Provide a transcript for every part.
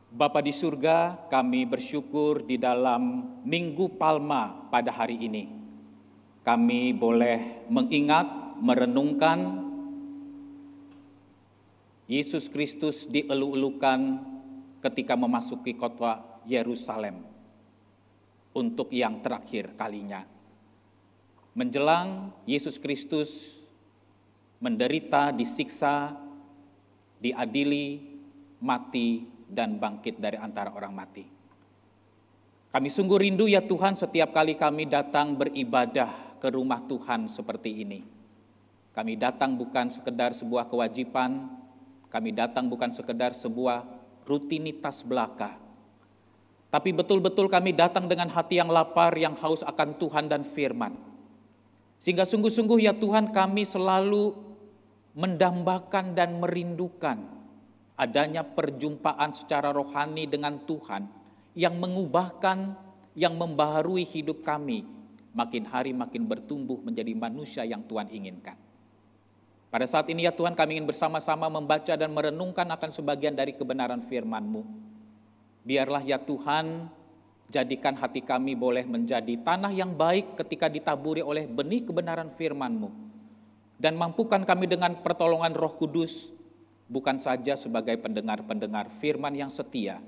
Bapa di surga, kami bersyukur di dalam Minggu Palma pada hari ini. Kami boleh mengingat, merenungkan Yesus Kristus dielu-elukan ketika memasuki kota Yerusalem untuk yang terakhir kalinya. Menjelang Yesus Kristus menderita, disiksa, diadili, mati, dan bangkit dari antara orang mati. Kami sungguh rindu ya Tuhan setiap kali kami datang beribadah ke rumah Tuhan seperti ini. Kami datang bukan sekedar sebuah kewajiban, kami datang bukan sekedar sebuah rutinitas belaka, tapi betul-betul kami datang dengan hati yang lapar, yang haus akan Tuhan dan firman. Sehingga sungguh-sungguh ya Tuhan kami selalu mendambakan dan merindukan adanya perjumpaan secara rohani dengan Tuhan yang mengubahkan, yang membaharui hidup kami, makin hari makin bertumbuh menjadi manusia yang Tuhan inginkan. Pada saat ini ya Tuhan kami ingin bersama-sama membaca dan merenungkan akan sebagian dari kebenaran firman-Mu. Biarlah ya Tuhan, jadikan hati kami boleh menjadi tanah yang baik ketika ditaburi oleh benih kebenaran firman-Mu. Dan mampukan kami dengan pertolongan Roh Kudus, bukan saja sebagai pendengar-pendengar firman yang setia,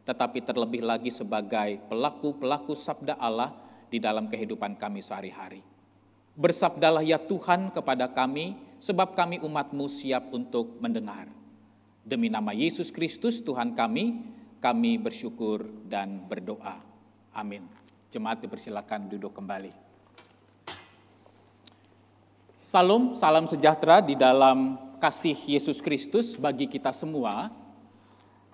tetapi terlebih lagi sebagai pelaku-pelaku sabda Allah di dalam kehidupan kami sehari-hari. Bersabdalah ya Tuhan kepada kami, sebab kami umat-Mu siap untuk mendengar. Demi nama Yesus Kristus Tuhan kami bersyukur dan berdoa. Amin. Jemaat dipersilakan duduk kembali. Salam sejahtera di dalam kasih Yesus Kristus bagi kita semua.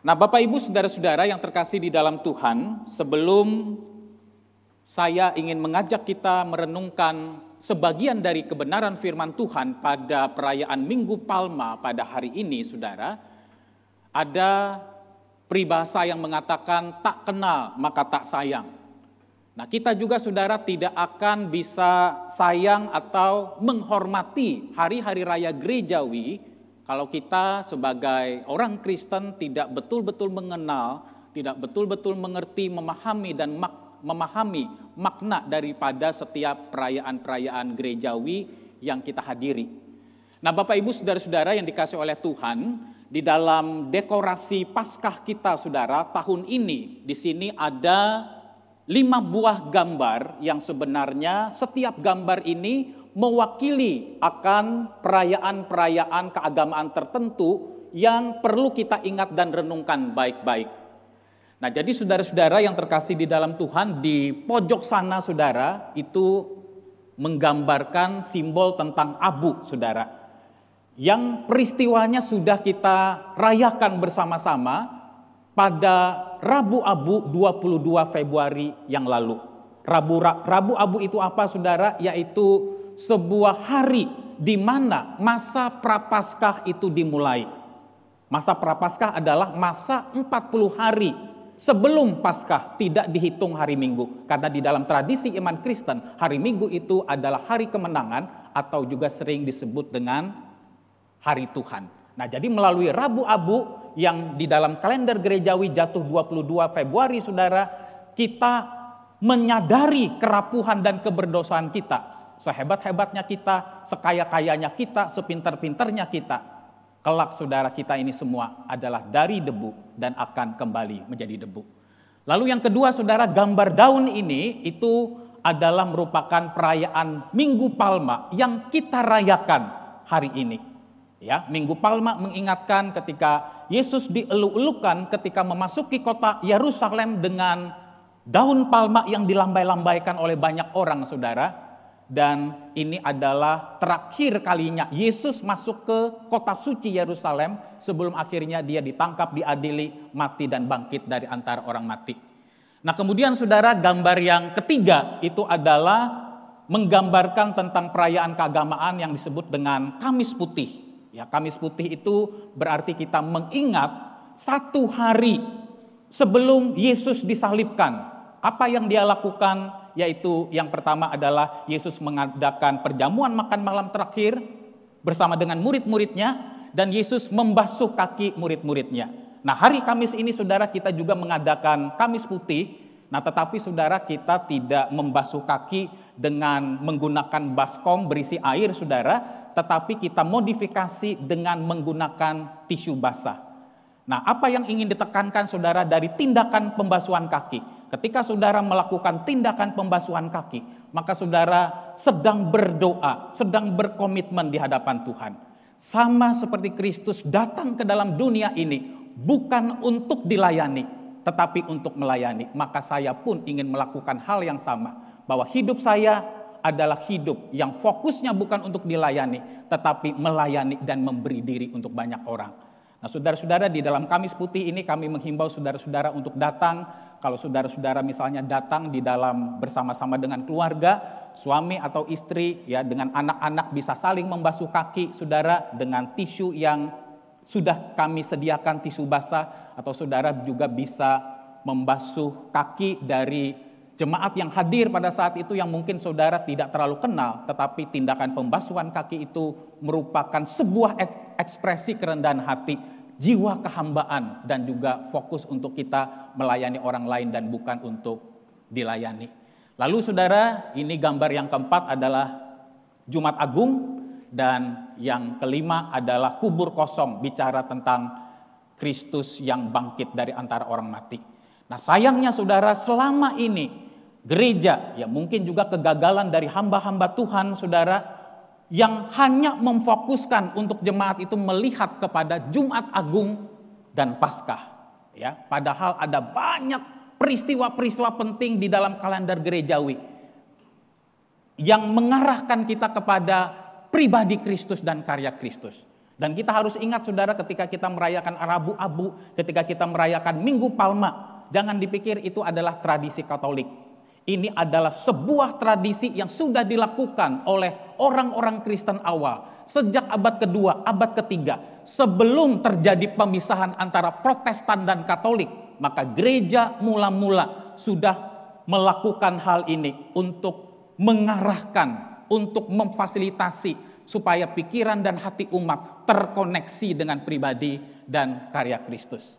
Nah, Bapak Ibu saudara-saudara yang terkasih di dalam Tuhan, sebelum saya ingin mengajak kita merenungkan sebagian dari kebenaran firman Tuhan pada perayaan Minggu Palma pada hari ini, saudara, ada peribahasa yang mengatakan tak kenal maka tak sayang. Nah, kita juga saudara tidak akan bisa sayang atau menghormati hari-hari raya gerejawi kalau kita sebagai orang Kristen tidak betul-betul mengenal, tidak betul-betul mengerti, memahami dan memahami makna daripada setiap perayaan-perayaan gerejawi yang kita hadiri. Nah, Bapak Ibu saudara-saudara yang dikasihi oleh Tuhan, di dalam dekorasi Paskah kita saudara tahun ini, di sini ada 5 buah gambar yang sebenarnya setiap gambar ini mewakili akan perayaan-perayaan keagamaan tertentu yang perlu kita ingat dan renungkan baik-baik. Nah, jadi saudara-saudara yang terkasih di dalam Tuhan, di pojok sana saudara itu menggambarkan simbol tentang abu saudara, yang peristiwanya sudah kita rayakan bersama-sama pada Rabu Abu 22 Februari yang lalu. Rabu Abu itu apa saudara? Yaitu sebuah hari di mana masa Prapaskah itu dimulai. Masa Prapaskah adalah masa 40 hari sebelum Paskah, tidak dihitung hari Minggu. Karena di dalam tradisi iman Kristen, hari Minggu itu adalah hari kemenangan atau juga sering disebut dengan hari Tuhan. Nah, jadi melalui Rabu Abu yang di dalam kalender gerejawi jatuh 22 Februari saudara, kita menyadari kerapuhan dan keberdosaan kita. Sehebat-hebatnya kita, sekaya-kayanya kita, sepintar-pintarnya kita, kelak saudara kita ini semua adalah dari debu dan akan kembali menjadi debu. Lalu yang kedua saudara, gambar daun ini itu adalah merupakan perayaan Minggu Palma yang kita rayakan hari ini. Ya, Minggu Palma mengingatkan ketika Yesus dielu-elukan ketika memasuki kota Yerusalem dengan daun palma yang dilambai-lambaikan oleh banyak orang saudara. Dan ini adalah terakhir kalinya Yesus masuk ke kota suci Yerusalem sebelum akhirnya dia ditangkap, diadili, mati dan bangkit dari antara orang mati. Nah, kemudian saudara, gambar yang ketiga itu adalah menggambarkan tentang perayaan keagamaan yang disebut dengan Kamis Putih. Ya, Kamis Putih itu berarti kita mengingat satu hari sebelum Yesus disalibkan. Apa yang dia lakukan? Yaitu yang pertama adalah Yesus mengadakan perjamuan makan malam terakhir bersama dengan murid-muridnya, dan Yesus membasuh kaki murid-muridnya. Nah, hari Kamis ini saudara kita juga mengadakan Kamis Putih. Nah, tetapi saudara kita tidak membasuh kaki dengan menggunakan baskom berisi air saudara, tetapi kita modifikasi dengan menggunakan tisu basah. Nah, apa yang ingin ditekankan saudara dari tindakan pembasuhan kaki? Ketika saudara melakukan tindakan pembasuhan kaki, maka saudara sedang berdoa, sedang berkomitmen di hadapan Tuhan. Sama seperti Kristus datang ke dalam dunia ini, bukan untuk dilayani, tetapi untuk melayani. Maka saya pun ingin melakukan hal yang sama, bahwa hidup saya adalah hidup yang fokusnya bukan untuk dilayani, tetapi melayani dan memberi diri untuk banyak orang. Nah, saudara-saudara, di dalam Kamis Putih ini kami menghimbau saudara-saudara untuk datang. Kalau saudara-saudara misalnya datang di dalam bersama-sama dengan keluarga, suami atau istri, ya, dengan anak-anak bisa saling membasuh kaki saudara dengan tisu yang sudah kami sediakan, tisu basah, atau saudara juga bisa membasuh kaki dari jemaat yang hadir pada saat itu yang mungkin saudara tidak terlalu kenal, tetapi tindakan pembasuhan kaki itu merupakan sebuah ekspresi kerendahan hati, jiwa kehambaan, dan juga fokus untuk kita melayani orang lain dan bukan untuk dilayani. Lalu saudara, ini gambar yang keempat adalah Jumat Agung. Dan yang kelima adalah kubur kosong, bicara tentang Kristus yang bangkit dari antara orang mati. Nah, sayangnya saudara, selama ini gereja, ya mungkin juga kegagalan dari hamba-hamba Tuhan saudara, yang hanya memfokuskan untuk jemaat itu melihat kepada Jumat Agung dan Paskah. Ya, padahal ada banyak peristiwa-peristiwa penting di dalam kalender gerejawi yang mengarahkan kita kepada pribadi Kristus dan karya Kristus. Dan kita harus ingat saudara, ketika kita merayakan Rabu Abu, ketika kita merayakan Minggu Palma, jangan dipikir itu adalah tradisi Katolik. Ini adalah sebuah tradisi yang sudah dilakukan oleh orang-orang Kristen awal sejak abad kedua, abad ketiga. Sebelum terjadi pemisahan antara Protestan dan Katolik, maka gereja mula-mula sudah melakukan hal ini untuk mengarahkan, untuk memfasilitasi supaya pikiran dan hati umat terkoneksi dengan pribadi dan karya Kristus.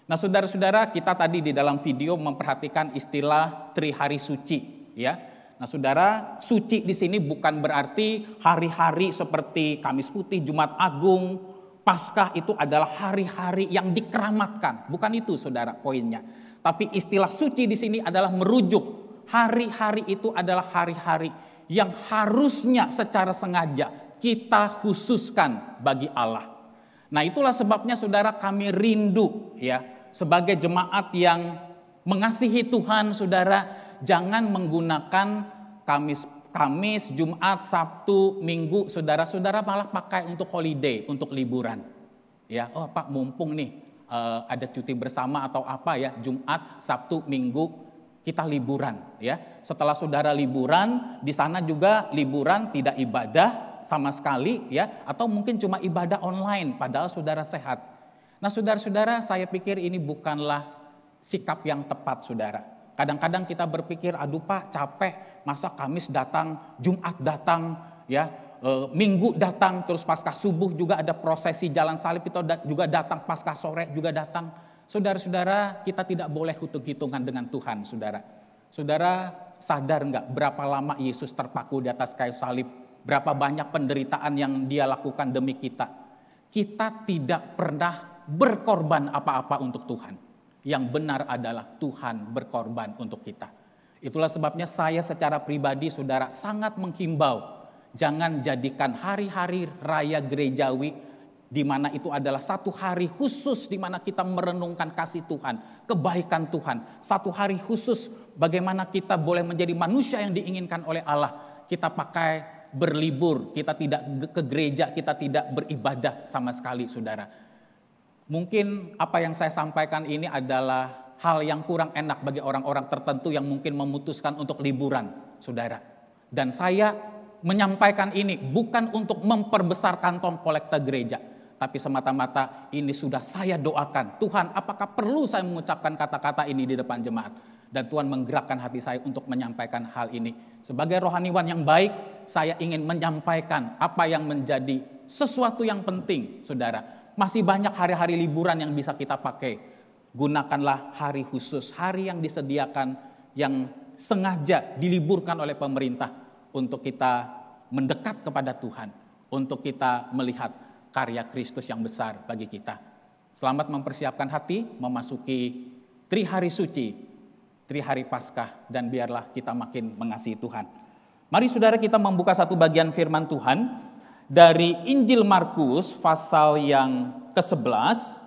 Nah, saudara-saudara, kita tadi di dalam video memperhatikan istilah Trihari Suci, ya. Nah, saudara, suci di sini bukan berarti hari-hari seperti Kamis Putih, Jumat Agung, Paskah itu adalah hari-hari yang dikeramatkan. Bukan itu, saudara, poinnya. Tapi istilah suci di sini adalah merujuk hari-hari itu adalah hari-hari yang harusnya secara sengaja kita khususkan bagi Allah. Nah, itulah sebabnya saudara kami rindu, ya, sebagai jemaat yang mengasihi Tuhan, saudara, jangan menggunakan Kamis, Jumat, Sabtu, Minggu, saudara-saudara malah pakai untuk holiday, untuk liburan. Ya, oh Pak, mumpung nih ada cuti bersama atau apa ya, Jumat, Sabtu, Minggu kita liburan, ya. Setelah saudara liburan, di sana juga liburan tidak ibadah sama sekali, ya, atau mungkin cuma ibadah online padahal saudara sehat. Nah, saudara-saudara, saya pikir ini bukanlah sikap yang tepat, saudara. Kadang-kadang kita berpikir, aduh Pak, capek, masa Kamis datang, Jumat datang, ya, Minggu datang, terus Paskah subuh juga ada prosesi jalan salib itu juga datang, Paskah sore juga datang. Saudara-saudara, kita tidak boleh hitung-hitungan dengan Tuhan, saudara. Saudara sadar enggak berapa lama Yesus terpaku di atas kayu salib? Berapa banyak penderitaan yang dia lakukan demi kita? Kita tidak pernah berkorban apa-apa untuk Tuhan. Yang benar adalah Tuhan berkorban untuk kita. Itulah sebabnya saya secara pribadi, saudara, sangat menghimbau. Jangan jadikan hari-hari raya gerejawi di mana itu adalah satu hari khusus di mana kita merenungkan kasih Tuhan, kebaikan Tuhan. Satu hari khusus bagaimana kita boleh menjadi manusia yang diinginkan oleh Allah. Kita pakai berlibur, kita tidak ke gereja, kita tidak beribadah sama sekali, saudara. Mungkin apa yang saya sampaikan ini adalah hal yang kurang enak bagi orang-orang tertentu yang mungkin memutuskan untuk liburan, saudara. Dan saya menyampaikan ini bukan untuk memperbesar kantong kolekta gereja, tapi semata-mata ini sudah saya doakan. Tuhan, apakah perlu saya mengucapkan kata-kata ini di depan jemaat? Dan Tuhan menggerakkan hati saya untuk menyampaikan hal ini. Sebagai rohaniwan yang baik, saya ingin menyampaikan apa yang menjadi sesuatu yang penting, saudara. Masih banyak hari-hari liburan yang bisa kita pakai. Gunakanlah hari khusus, hari yang disediakan, yang sengaja diliburkan oleh pemerintah untuk kita mendekat kepada Tuhan, untuk kita melihat karya Kristus yang besar bagi kita. Selamat mempersiapkan hati memasuki Trihari Suci, Trihari Paskah, dan biarlah kita makin mengasihi Tuhan. Mari saudara kita membuka satu bagian firman Tuhan dari Injil Markus pasal yang ke-11.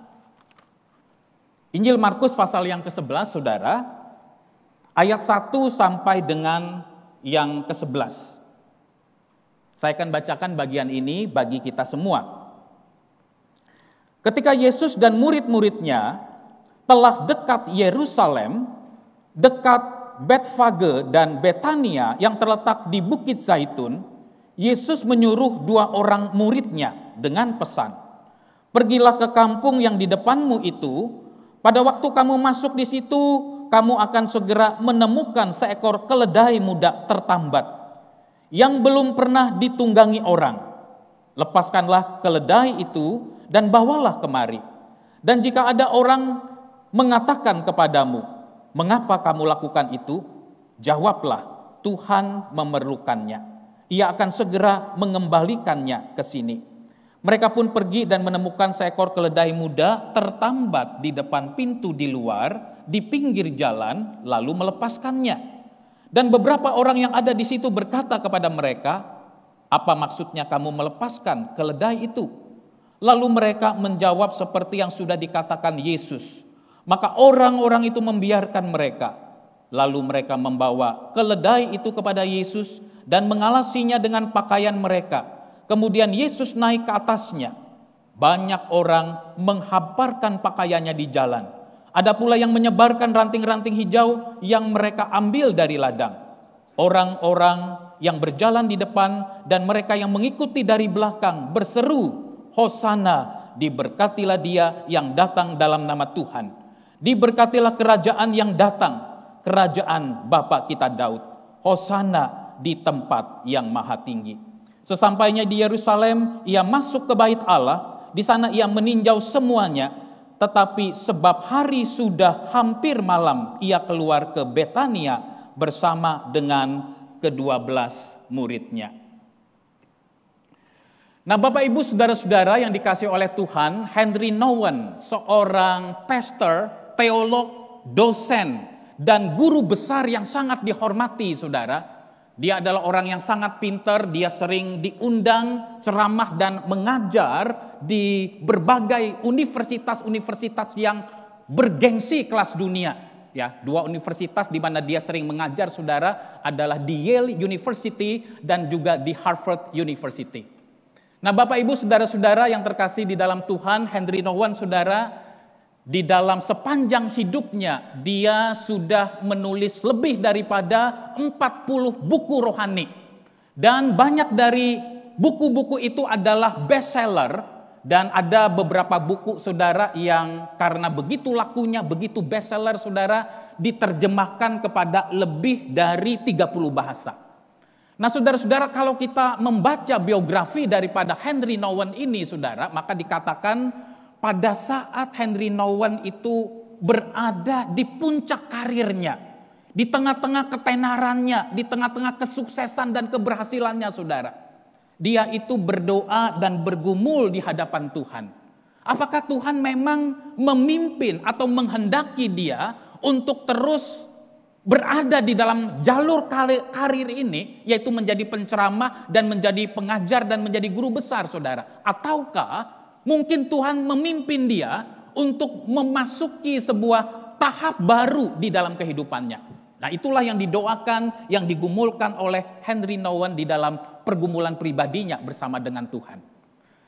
Injil Markus pasal yang ke-11 saudara, ayat 1 sampai dengan yang ke-11. Saya akan bacakan bagian ini bagi kita semua. Ketika Yesus dan murid-muridnya telah dekat Yerusalem, dekat Betfage dan Betania yang terletak di Bukit Zaitun, Yesus menyuruh 2 orang muridnya dengan pesan, "Pergilah ke kampung yang di depanmu itu, pada waktu kamu masuk di situ, kamu akan segera menemukan seekor keledai muda tertambat, yang belum pernah ditunggangi orang. Lepaskanlah keledai itu dan bawalah kemari. Dan jika ada orang mengatakan kepadamu, 'Mengapa kamu lakukan itu?' Jawablah, 'Tuhan memerlukannya. Ia akan segera mengembalikannya ke sini.' Mereka pun pergi dan menemukan seekor keledai muda tertambat di depan pintu di luar, di pinggir jalan, lalu melepaskannya. Dan beberapa orang yang ada di situ berkata kepada mereka, 'Apa maksudnya kamu melepaskan keledai itu?' Lalu mereka menjawab seperti yang sudah dikatakan Yesus. Maka orang-orang itu membiarkan mereka. Lalu mereka membawa keledai itu kepada Yesus dan mengalasinya dengan pakaian mereka. Kemudian Yesus naik ke atasnya. Banyak orang menghamparkan pakaiannya di jalan. Ada pula yang menyebarkan ranting-ranting hijau yang mereka ambil dari ladang. Orang-orang yang berjalan di depan dan mereka yang mengikuti dari belakang berseru, 'Hosana, diberkatilah dia yang datang dalam nama Tuhan. Diberkatilah kerajaan yang datang, kerajaan Bapa kita Daud. Hosana di tempat yang maha tinggi.' Sesampainya di Yerusalem, ia masuk ke bait Allah. Di sana ia meninjau semuanya. Tetapi sebab hari sudah hampir malam, ia keluar ke Betania bersama dengan ke-12 muridnya." Nah, Bapak Ibu saudara-saudara yang dikasihi oleh Tuhan, Henry Nouwen, seorang pastor, teolog, dosen, dan guru besar yang sangat dihormati saudara. Dia adalah orang yang sangat pintar, dia sering diundang ceramah dan mengajar di berbagai universitas-universitas yang bergengsi kelas dunia. Ya, 2 universitas di mana dia sering mengajar saudara adalah di Yale University dan juga di Harvard University. Nah, Bapak Ibu saudara-saudara yang terkasih di dalam Tuhan, Henry Nouwen saudara, di dalam sepanjang hidupnya dia sudah menulis lebih daripada 40 buku rohani. Dan banyak dari buku-buku itu adalah bestseller. Dan ada beberapa buku saudara yang karena begitu lakunya, begitu bestseller saudara, diterjemahkan kepada lebih dari 30 bahasa. Nah saudara-saudara, kalau kita membaca biografi daripada Henry Nouwen ini saudara, maka dikatakan pada saat Henry Nouwen itu berada di puncak karirnya, di tengah-tengah ketenarannya, di tengah-tengah kesuksesan dan keberhasilannya saudara, dia itu berdoa dan bergumul di hadapan Tuhan. Apakah Tuhan memang memimpin atau menghendaki dia untuk terus berada di dalam jalur karir ini, yaitu menjadi penceramah dan menjadi pengajar dan menjadi guru besar saudara? Ataukah mungkin Tuhan memimpin dia untuk memasuki sebuah tahap baru di dalam kehidupannya? Nah, itulah yang didoakan, yang digumulkan oleh Henry Nouwen di dalam pergumulan pribadinya bersama dengan Tuhan.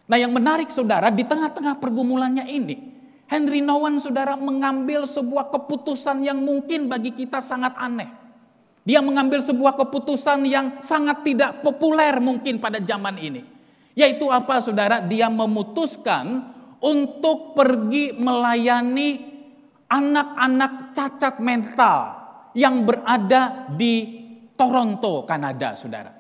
Nah, yang menarik saudara, di tengah-tengah pergumulannya ini, Henry Nouwen saudara mengambil sebuah keputusan yang mungkin bagi kita sangat aneh. Dia mengambil sebuah keputusan yang sangat tidak populer mungkin pada zaman ini. Yaitu apa saudara? Dia memutuskan untuk pergi melayani anak-anak cacat mental yang berada di Toronto, Kanada, saudara.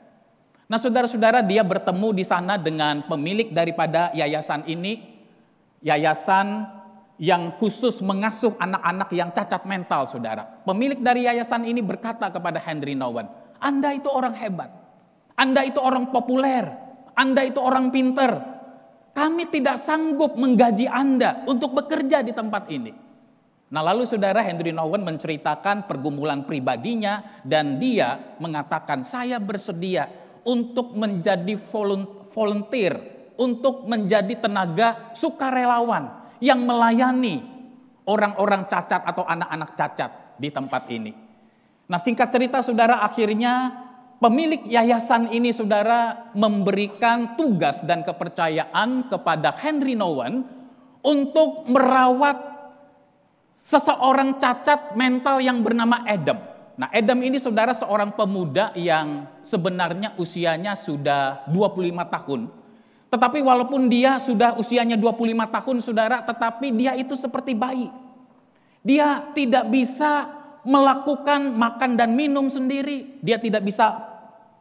Nah saudara-saudara, dia bertemu di sana dengan pemilik daripada yayasan ini, Yayasan yang khusus mengasuh anak-anak yang cacat mental, saudara. Pemilik dari yayasan ini berkata kepada Henry Nouwen, Anda itu orang hebat, Anda itu orang populer, Anda itu orang pinter. Kami tidak sanggup menggaji Anda untuk bekerja di tempat ini. Nah lalu saudara, Henry Nouwen menceritakan pergumulan pribadinya dan dia mengatakan, saya bersedia untuk menjadi volunteer, untuk menjadi tenaga sukarelawan yang melayani orang-orang cacat atau anak-anak cacat di tempat ini. Nah singkat cerita saudara, akhirnya pemilik yayasan ini saudara memberikan tugas dan kepercayaan kepada Henry Nouwen untuk merawat seseorang cacat mental yang bernama Adam. Nah Adam ini saudara seorang pemuda yang sebenarnya usianya sudah 25 tahun. Tetapi walaupun dia sudah usianya 25 tahun saudara, tetapi dia itu seperti bayi. Dia tidak bisa melakukan makan dan minum sendiri. Dia tidak bisa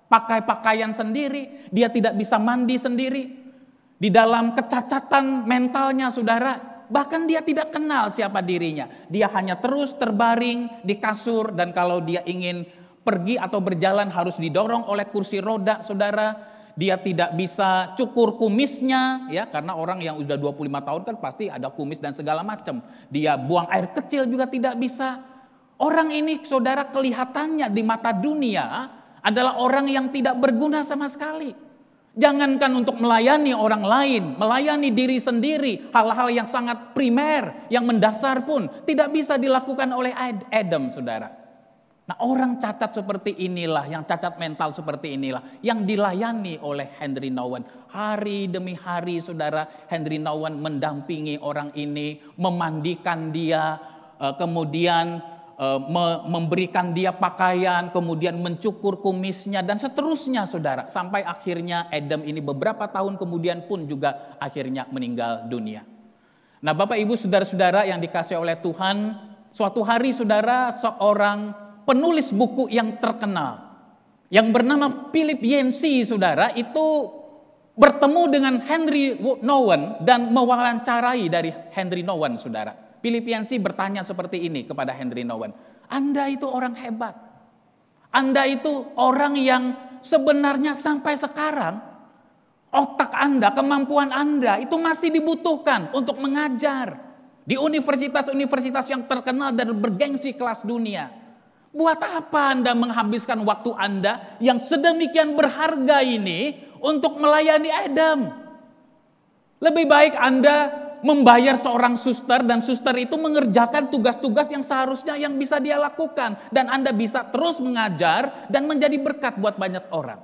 pakai pakaian sendiri. Dia tidak bisa mandi sendiri. Di dalam kecacatan mentalnya saudara, bahkan dia tidak kenal siapa dirinya. Dia hanya terus terbaring di kasur, dan kalau dia ingin pergi atau berjalan harus didorong oleh kursi roda saudara. Dia tidak bisa cukur kumisnya, ya, karena orang yang sudah 25 tahun kan pasti ada kumis dan segala macam. Dia buang air kecil juga tidak bisa. Orang ini saudara kelihatannya di mata dunia adalah orang yang tidak berguna sama sekali. Jangankan untuk melayani orang lain, melayani diri sendiri, hal-hal yang sangat primer, yang mendasar pun tidak bisa dilakukan oleh Adam saudara. Nah orang cacat seperti inilah, yang cacat mental seperti inilah yang dilayani oleh Henry Nouwen. Hari demi hari saudara, Henry Nouwen mendampingi orang ini, memandikan dia, kemudian memberikan dia pakaian, kemudian mencukur kumisnya dan seterusnya saudara. Sampai akhirnya Adam ini beberapa tahun kemudian pun juga akhirnya meninggal dunia. Nah Bapak Ibu saudara-saudara yang dikasihi oleh Tuhan, suatu hari saudara seorang penulis buku yang terkenal yang bernama Philip Yancey saudara itu bertemu dengan Henry Nouwen dan mewawancarai dari Henry Nouwen saudara. Philip Yancey bertanya seperti ini kepada Henry Nouwen, Anda itu orang hebat, Anda itu orang yang sebenarnya sampai sekarang otak Anda, kemampuan Anda itu masih dibutuhkan untuk mengajar di universitas-universitas yang terkenal dan bergengsi kelas dunia. Buat apa Anda menghabiskan waktu Anda yang sedemikian berharga ini untuk melayani Adam? Lebih baik Anda membayar seorang suster dan suster itu mengerjakan tugas-tugas yang seharusnya yang bisa dia lakukan. Dan Anda bisa terus mengajar dan menjadi berkat buat banyak orang.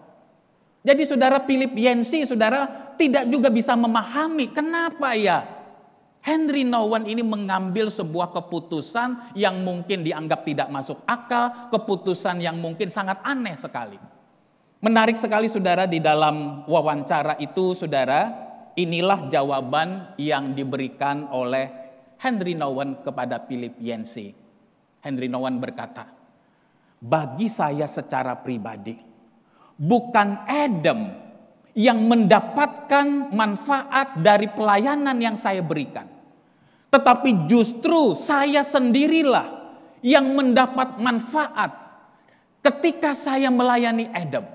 Jadi saudara Philip Yancey saudara tidak juga bisa memahami kenapa ya Henry Nouwen ini mengambil sebuah keputusan yang mungkin dianggap tidak masuk akal, keputusan yang mungkin sangat aneh sekali. Menarik sekali saudara, di dalam wawancara itu saudara, inilah jawaban yang diberikan oleh Henry Nouwen kepada Philip Yancey. Henry Nouwen berkata, bagi saya secara pribadi, bukan Adam yang mendapatkan manfaat dari pelayanan yang saya berikan. Tetapi justru saya sendirilah yang mendapat manfaat ketika saya melayani Adam.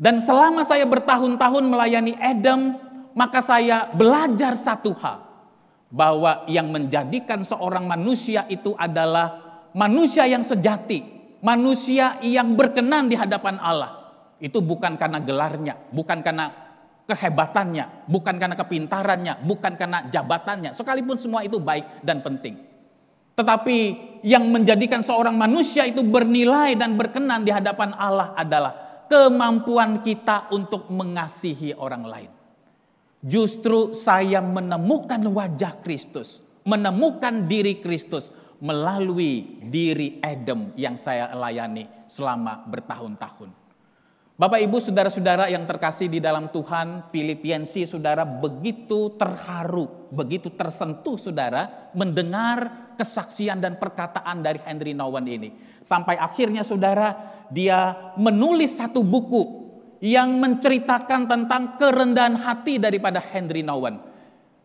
Dan selama saya bertahun-tahun melayani Adam, maka saya belajar satu hal. Bahwa yang menjadikan seorang manusia itu adalah manusia yang sejati. Manusia yang berkenan di hadapan Allah. Itu bukan karena gelarnya, bukan karena kehebatannya, bukan karena kepintarannya, bukan karena jabatannya, sekalipun semua itu baik dan penting. Tetapi yang menjadikan seorang manusia itu bernilai dan berkenan di hadapan Allah adalah kemampuan kita untuk mengasihi orang lain. Justru saya menemukan wajah Kristus, menemukan diri Kristus melalui diri Adam yang saya layani selama bertahun-tahun. Bapak Ibu saudara-saudara yang terkasih di dalam Tuhan, Philip Yancey saudara begitu terharu, begitu tersentuh saudara mendengar kesaksian dan perkataan dari Henry Nouwen ini. Sampai akhirnya saudara dia menulis satu buku yang menceritakan tentang kerendahan hati daripada Henry Nouwen.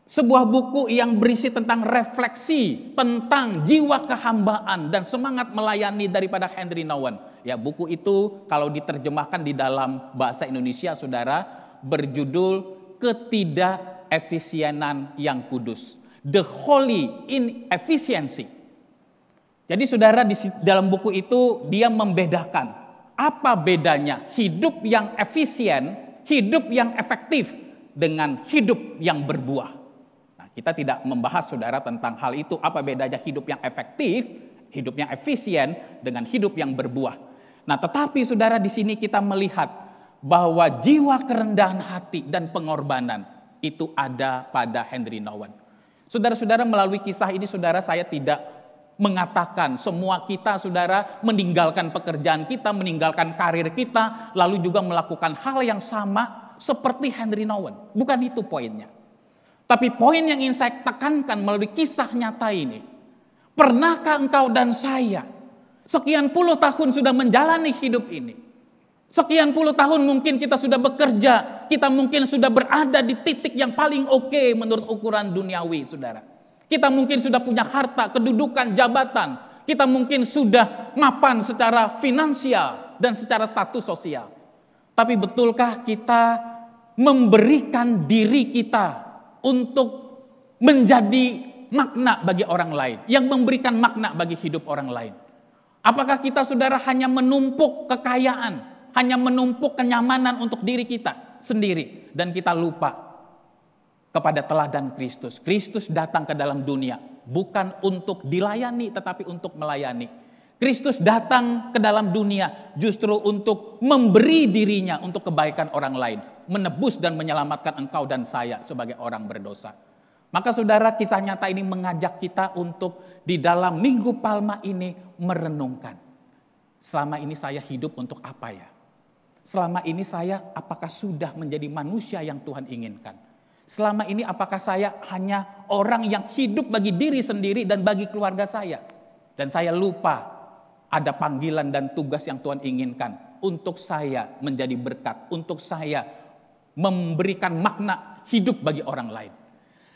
Sebuah buku yang berisi tentang refleksi, tentang jiwa kehambaan dan semangat melayani daripada Henry Nouwen. Ya, buku itu kalau diterjemahkan di dalam bahasa Indonesia, saudara, berjudul Ketidakefisienan yang Kudus. The Holy Inefficiency. Jadi saudara, di dalam buku itu dia membedakan apa bedanya hidup yang efisien, hidup yang efektif dengan hidup yang berbuah. Nah, kita tidak membahas saudara tentang hal itu, apa bedanya hidup yang efektif, hidup yang efisien dengan hidup yang berbuah. Nah, tetapi saudara, di sini kita melihat bahwa jiwa kerendahan hati dan pengorbanan itu ada pada Henry Nouwen. Saudara-saudara, melalui kisah ini saudara, saya tidak mengatakan semua kita saudara meninggalkan pekerjaan kita, meninggalkan karir kita, lalu juga melakukan hal yang sama seperti Henry Nouwen. Bukan itu poinnya. Tapi poin yang ingin saya tekankan melalui kisah nyata ini, pernahkah engkau dan saya sekian puluh tahun sudah menjalani hidup ini, sekian puluh tahun mungkin kita sudah bekerja, kita mungkin sudah berada di titik yang paling oke menurut ukuran duniawi, saudara. Kita mungkin sudah punya harta, kedudukan, jabatan. Kita mungkin sudah mapan secara finansial dan secara status sosial. Tapi betulkah kita memberikan diri kita untuk menjadi makna bagi orang lain, yang memberikan makna bagi hidup orang lain? Apakah kita saudara hanya menumpuk kekayaan, hanya menumpuk kenyamanan untuk diri kita sendiri, dan kita lupa kepada teladan Kristus. Kristus datang ke dalam dunia bukan untuk dilayani tetapi untuk melayani. Kristus datang ke dalam dunia justru untuk memberi dirinya untuk kebaikan orang lain, menebus dan menyelamatkan engkau dan saya sebagai orang berdosa. Maka saudara, kisah nyata ini mengajak kita untuk di dalam Minggu Palma ini merenungkan. Selama ini saya hidup untuk apa ya? Selama ini saya apakah sudah menjadi manusia yang Tuhan inginkan? Selama ini apakah saya hanya orang yang hidup bagi diri sendiri dan bagi keluarga saya? Dan saya lupa ada panggilan dan tugas yang Tuhan inginkan untuk saya menjadi berkat, untuk saya memberikan makna hidup bagi orang lain.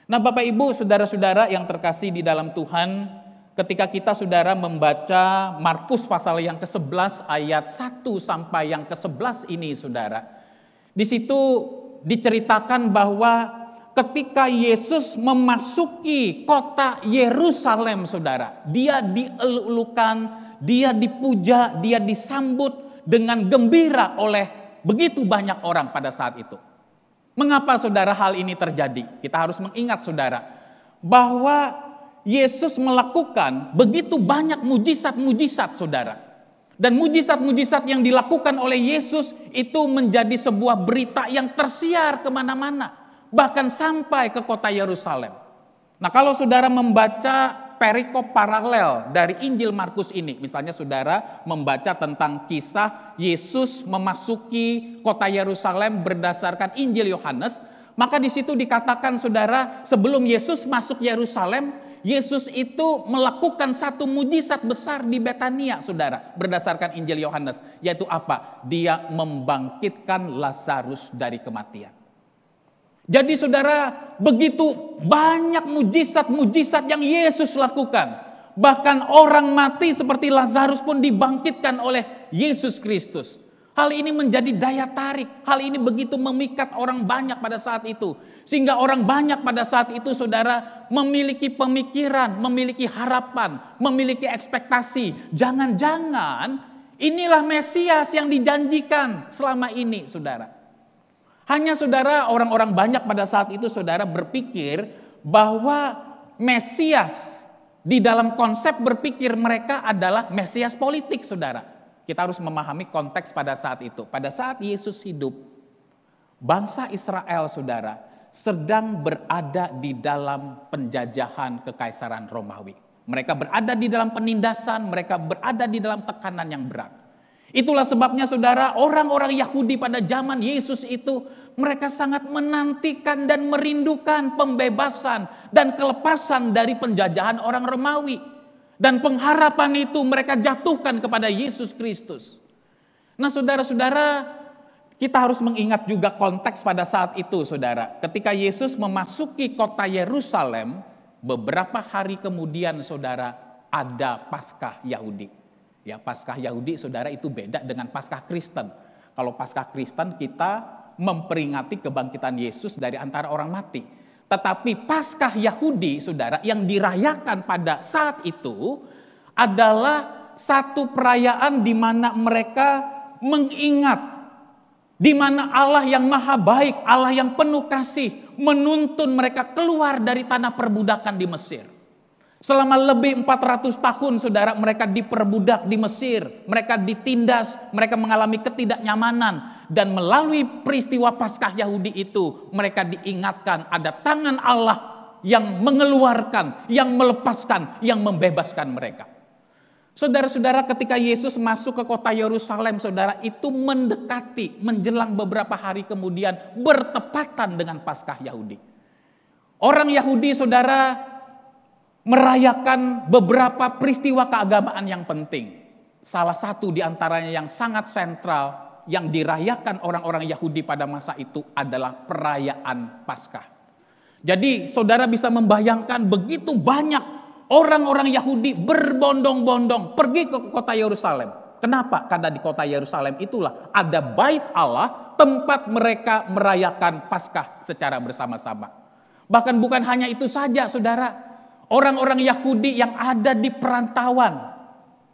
Nah, Bapak Ibu, saudara-saudara yang terkasih di dalam Tuhan, ketika kita saudara membaca Markus pasal yang ke-11 ayat 1 sampai yang ke-11 ini saudara, di situ diceritakan bahwa ketika Yesus memasuki kota Yerusalem, saudara, dia dielulukan, dia dipuja, dia disambut dengan gembira oleh begitu banyak orang pada saat itu. Mengapa saudara hal ini terjadi? Kita harus mengingat saudara, bahwa Yesus melakukan begitu banyak mujizat-mujizat saudara. Dan mujizat-mujizat yang dilakukan oleh Yesus itu menjadi sebuah berita yang tersiar kemana-mana. Bahkan sampai ke kota Yerusalem. Nah, kalau saudara membaca perikop paralel dari Injil Markus ini, misalnya saudara membaca tentang kisah Yesus memasuki kota Yerusalem berdasarkan Injil Yohanes, maka di situ dikatakan saudara, sebelum Yesus masuk Yerusalem, Yesus itu melakukan satu mujizat besar di Betania, saudara, berdasarkan Injil Yohanes, yaitu apa? Dia membangkitkan Lazarus dari kematian. Jadi saudara, begitu banyak mujizat-mujizat yang Yesus lakukan. Bahkan orang mati seperti Lazarus pun dibangkitkan oleh Yesus Kristus. Hal ini menjadi daya tarik. Hal ini begitu memikat orang banyak pada saat itu. Sehingga orang banyak pada saat itu saudara memiliki pemikiran, memiliki harapan, memiliki ekspektasi. Jangan-jangan inilah Mesias yang dijanjikan selama ini saudara. Hanya saudara, orang-orang banyak pada saat itu saudara berpikir bahwa Mesias di dalam konsep berpikir mereka adalah Mesias politik saudara. Kita harus memahami konteks pada saat itu. Pada saat Yesus hidup, bangsa Israel saudara sedang berada di dalam penjajahan kekaisaran Romawi. Mereka berada di dalam penindasan, mereka berada di dalam tekanan yang berat. Itulah sebabnya saudara, orang-orang Yahudi pada zaman Yesus itu mereka sangat menantikan dan merindukan pembebasan dan kelepasan dari penjajahan orang Romawi. Dan pengharapan itu mereka jatuhkan kepada Yesus Kristus. Nah saudara-saudara, Kita harus mengingat juga konteks pada saat itu, saudara. Ketika Yesus memasuki kota Yerusalem, beberapa hari kemudian, saudara, ada Paskah Yahudi. Ya, Paskah Yahudi, saudara, itu beda dengan Paskah Kristen. Kalau Paskah Kristen kita memperingati kebangkitan Yesus dari antara orang mati. Tetapi Paskah Yahudi, saudara, yang dirayakan pada saat itu adalah satu perayaan di mana mereka mengingat di mana Allah yang maha baik, Allah yang penuh kasih, menuntun mereka keluar dari tanah perbudakan di Mesir. Selama lebih 400 tahun, saudara, mereka diperbudak di Mesir. Mereka ditindas, mereka mengalami ketidaknyamanan. Dan melalui peristiwa Paskah Yahudi itu, mereka diingatkan ada tangan Allah yang mengeluarkan, yang melepaskan, yang membebaskan mereka. Saudara-saudara, ketika Yesus masuk ke kota Yerusalem, saudara, itu mendekati, menjelang beberapa hari kemudian, bertepatan dengan Paskah Yahudi. Orang Yahudi, saudara, merayakan beberapa peristiwa keagamaan yang penting. Salah satu di antaranya yang sangat sentral, yang dirayakan orang-orang Yahudi pada masa itu adalah perayaan Paskah. Jadi, saudara bisa membayangkan begitu banyak orang-orang Yahudi berbondong-bondong pergi ke kota Yerusalem. Kenapa? Karena di kota Yerusalem itulah ada bait Allah, tempat mereka merayakan Paskah secara bersama-sama. Bahkan bukan hanya itu saja, saudara. Orang-orang Yahudi yang ada di perantauan,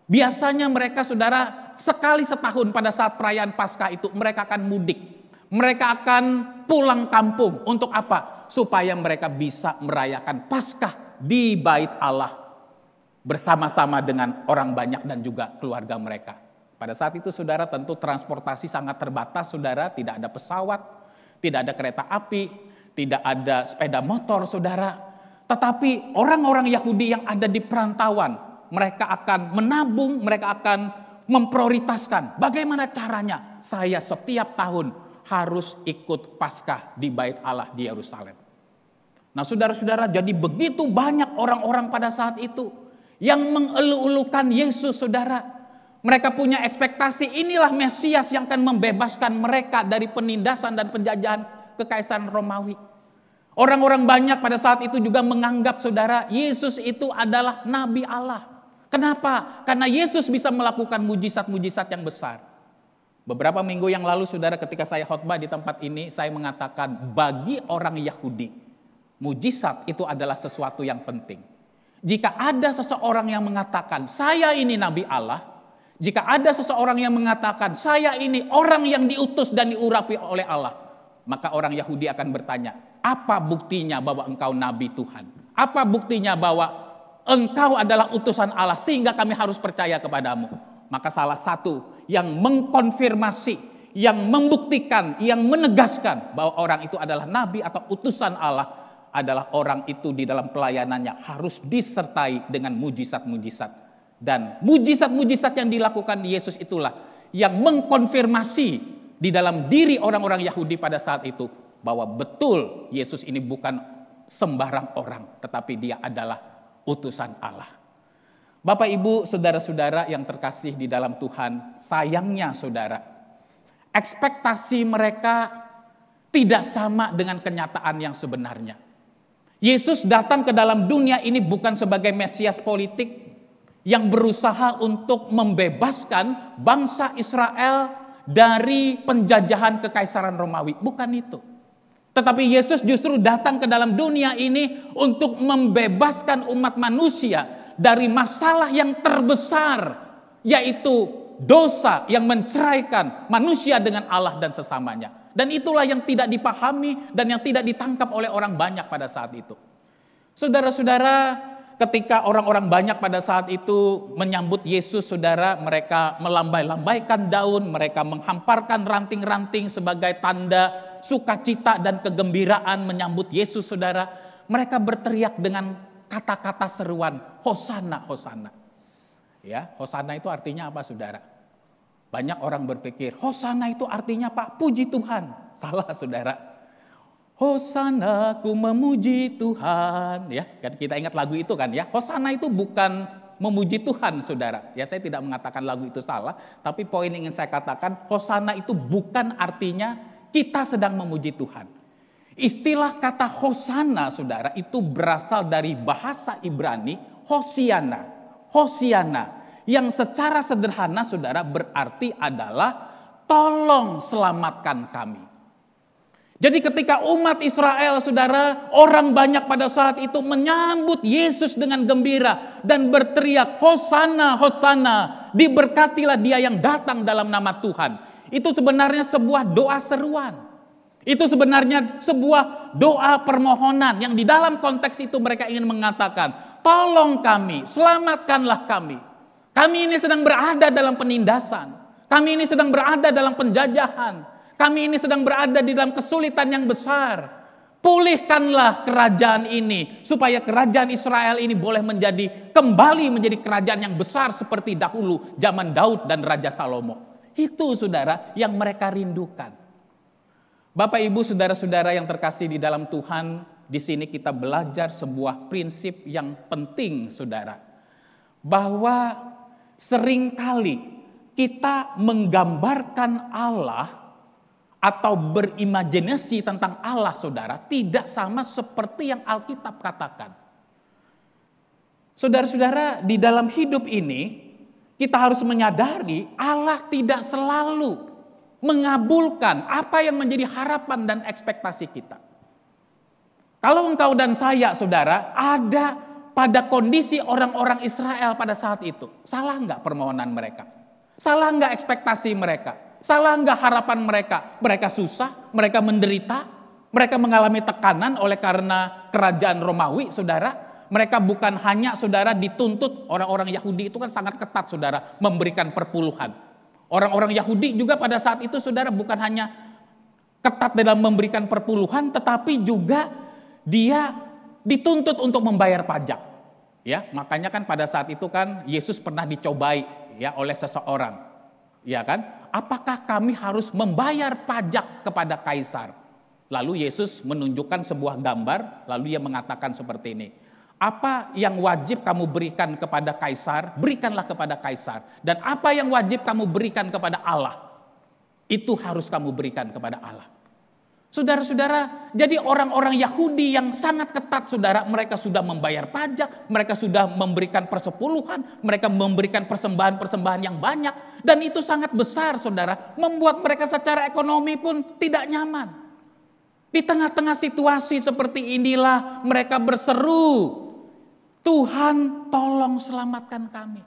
biasanya mereka, saudara, sekali setahun pada saat perayaan Paskah itu mereka akan mudik. Mereka akan pulang kampung. Untuk apa? Supaya mereka bisa merayakan Paskah di bait Allah bersama-sama dengan orang banyak dan juga keluarga mereka. Pada saat itu, saudara, tentu transportasi sangat terbatas, saudara. Tidak ada pesawat, tidak ada kereta api, tidak ada sepeda motor, saudara. Tetapi orang-orang Yahudi yang ada di perantauan, mereka akan menabung, mereka akan memprioritaskan bagaimana caranya saya setiap tahun harus ikut Paskah di bait Allah di Yerusalem. Nah, saudara-saudara, jadi begitu banyak orang-orang pada saat itu yang mengelu-elukan Yesus, saudara. Mereka punya ekspektasi inilah Mesias yang akan membebaskan mereka dari penindasan dan penjajahan Kekaisaran Romawi. Orang-orang banyak pada saat itu juga menganggap, saudara, Yesus itu adalah Nabi Allah. Kenapa? Karena Yesus bisa melakukan mujizat-mujizat yang besar. Beberapa minggu yang lalu, saudara, ketika saya khotbah di tempat ini, saya mengatakan bagi orang Yahudi, mujizat itu adalah sesuatu yang penting. Jika ada seseorang yang mengatakan, saya ini Nabi Allah, jika ada seseorang yang mengatakan, saya ini orang yang diutus dan diurapi oleh Allah, maka orang Yahudi akan bertanya, apa buktinya bahwa engkau Nabi Tuhan? Apa buktinya bahwa engkau adalah utusan Allah sehingga kami harus percaya kepadamu? Maka salah satu yang mengkonfirmasi, yang membuktikan, yang menegaskan bahwa orang itu adalah Nabi atau utusan Allah adalah orang itu di dalam pelayanannya harus disertai dengan mujizat-mujizat. Dan mujizat-mujizat yang dilakukan Yesus itulah yang mengkonfirmasi di dalam diri orang-orang Yahudi pada saat itu bahwa betul Yesus ini bukan sembarang orang, tetapi dia adalah utusan Allah. Bapak, Ibu, saudara-saudara yang terkasih di dalam Tuhan, sayangnya, saudara, ekspektasi mereka tidak sama dengan kenyataan yang sebenarnya. Yesus datang ke dalam dunia ini bukan sebagai Mesias politik yang berusaha untuk membebaskan bangsa Israel dari penjajahan Kekaisaran Romawi. Bukan itu. Tetapi Yesus justru datang ke dalam dunia ini untuk membebaskan umat manusia dari masalah yang terbesar, yaitu dosa yang menceraikan manusia dengan Allah dan sesamanya. Dan itulah yang tidak dipahami dan yang tidak ditangkap oleh orang banyak pada saat itu. Saudara-saudara, ketika orang-orang banyak pada saat itu menyambut Yesus, saudara, mereka melambai-lambaikan daun, mereka menghamparkan ranting-ranting sebagai tanda sukacita dan kegembiraan menyambut Yesus, saudara. Mereka berteriak dengan kata-kata seruan, Hosana, Hosana. Ya, Hosana itu artinya apa, saudara? Banyak orang berpikir, Hosana itu artinya apa? Puji Tuhan. Salah, saudara. Hosana, ku memuji Tuhan. Ya, kan kita ingat lagu itu kan ya. Hosana itu bukan memuji Tuhan, saudara. Ya, saya tidak mengatakan lagu itu salah, tapi poin yang ingin saya katakan, hosana itu bukan artinya kita sedang memuji Tuhan. Istilah kata hosana, saudara, itu berasal dari bahasa Ibrani hosiana. Hosiana, yang secara sederhana, saudara, berarti adalah tolong selamatkan kami. Jadi ketika umat Israel, saudara, orang banyak pada saat itu menyambut Yesus dengan gembira dan berteriak, Hosana, Hosana, diberkatilah dia yang datang dalam nama Tuhan. Itu sebenarnya sebuah doa seruan. Itu sebenarnya sebuah doa permohonan yang di dalam konteks itu mereka ingin mengatakan, tolong kami, selamatkanlah kami. Kami ini sedang berada dalam penindasan. Kami ini sedang berada dalam penjajahan. Kami ini sedang berada di dalam kesulitan yang besar. Pulihkanlah kerajaan ini supaya kerajaan Israel ini boleh kembali menjadi kerajaan yang besar seperti dahulu zaman Daud dan Raja Salomo. Itu, saudara, yang mereka rindukan. Bapak, Ibu, saudara-saudara yang terkasih di dalam Tuhan, di sini kita belajar sebuah prinsip yang penting, saudara. Bahwa seringkali kita menggambarkan Allah atau berimajinasi tentang Allah, saudara, tidak sama seperti yang Alkitab katakan. Saudara-saudara, di dalam hidup ini, kita harus menyadari Allah tidak selalu mengabulkan apa yang menjadi harapan dan ekspektasi kita. Kalau engkau dan saya, saudara, ada pada kondisi orang-orang Israel pada saat itu, salah enggak permohonan mereka? Salah enggak ekspektasi mereka? Salah enggak harapan mereka? Mereka susah, mereka menderita, mereka mengalami tekanan oleh karena kerajaan Romawi, saudara. Mereka bukan hanya, saudara, dituntut, orang-orang Yahudi itu kan sangat ketat, saudara, memberikan perpuluhan. Orang-orang Yahudi juga pada saat itu, saudara, bukan hanya ketat dalam memberikan perpuluhan, tetapi juga dia dituntut untuk membayar pajak. Ya, makanya kan pada saat itu kan Yesus pernah dicobai ya oleh seseorang. Ya kan? Apakah kami harus membayar pajak kepada kaisar? Lalu Yesus menunjukkan sebuah gambar, lalu ia mengatakan seperti ini. Apa yang wajib kamu berikan kepada kaisar, berikanlah kepada kaisar. Dan apa yang wajib kamu berikan kepada Allah, itu harus kamu berikan kepada Allah. Saudara-saudara, jadi orang-orang Yahudi yang sangat ketat, saudara, mereka sudah membayar pajak, mereka sudah memberikan persepuluhan, mereka memberikan persembahan-persembahan yang banyak, dan itu sangat besar, saudara, membuat mereka secara ekonomi pun tidak nyaman. Di tengah-tengah situasi seperti inilah mereka berseru, Tuhan tolong selamatkan kami.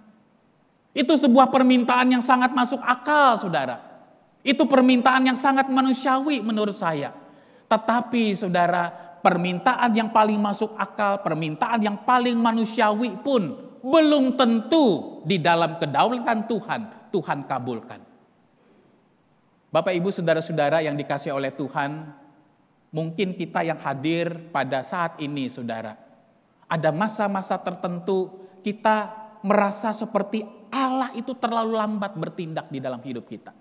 Itu sebuah permintaan yang sangat masuk akal, saudara. Itu permintaan yang sangat manusiawi menurut saya. Tetapi, saudara, permintaan yang paling masuk akal, permintaan yang paling manusiawi pun belum tentu di dalam kedaulatan Tuhan, Tuhan kabulkan. Bapak, Ibu, saudara-saudara yang dikasihi oleh Tuhan, mungkin kita yang hadir pada saat ini, saudara, ada masa-masa tertentu kita merasa seperti Allah itu terlalu lambat bertindak di dalam hidup kita.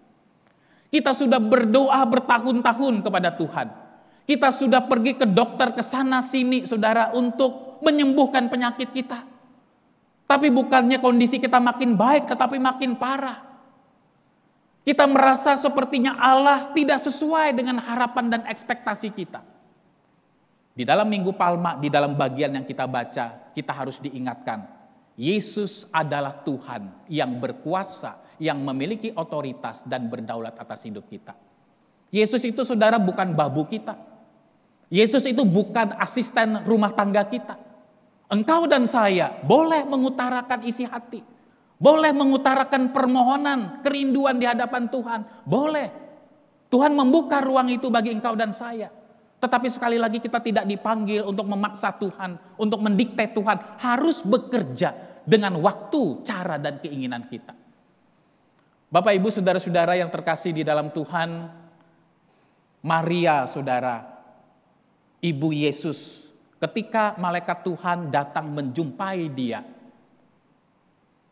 Kita sudah berdoa bertahun-tahun kepada Tuhan. Kita sudah pergi ke dokter ke sana sini, saudara, untuk menyembuhkan penyakit kita. Tapi bukannya kondisi kita makin baik, tetapi makin parah. Kita merasa sepertinya Allah tidak sesuai dengan harapan dan ekspektasi kita. Di dalam Minggu Palma, di dalam bagian yang kita baca, kita harus diingatkan, Yesus adalah Tuhan yang berkuasa, yang memiliki otoritas dan berdaulat atas hidup kita. Yesus itu, saudara, bukan babu kita. Yesus itu bukan asisten rumah tangga kita. Engkau dan saya boleh mengutarakan isi hati. Boleh mengutarakan permohonan, kerinduan di hadapan Tuhan. Boleh. Tuhan membuka ruang itu bagi engkau dan saya. Tetapi sekali lagi kita tidak dipanggil untuk memaksa Tuhan, untuk mendikte Tuhan. Harus bekerja dengan waktu, cara, dan keinginan kita. Bapak, Ibu, saudara-saudara yang terkasih di dalam Tuhan, Maria, saudara, Ibu Yesus, ketika malaikat Tuhan datang menjumpai dia,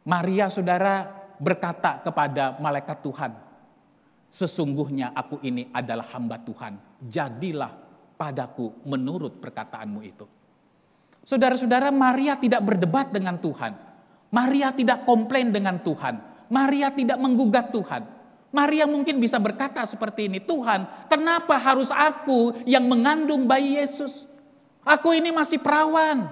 Maria, saudara, berkata kepada malaikat Tuhan, sesungguhnya aku ini adalah hamba Tuhan, jadilah padaku menurut perkataanmu itu. Saudara-saudara, Maria tidak berdebat dengan Tuhan. Maria tidak komplain dengan Tuhan. Maria tidak menggugat Tuhan. Maria mungkin bisa berkata seperti ini, Tuhan, kenapa harus aku yang mengandung bayi Yesus? Aku ini masih perawan.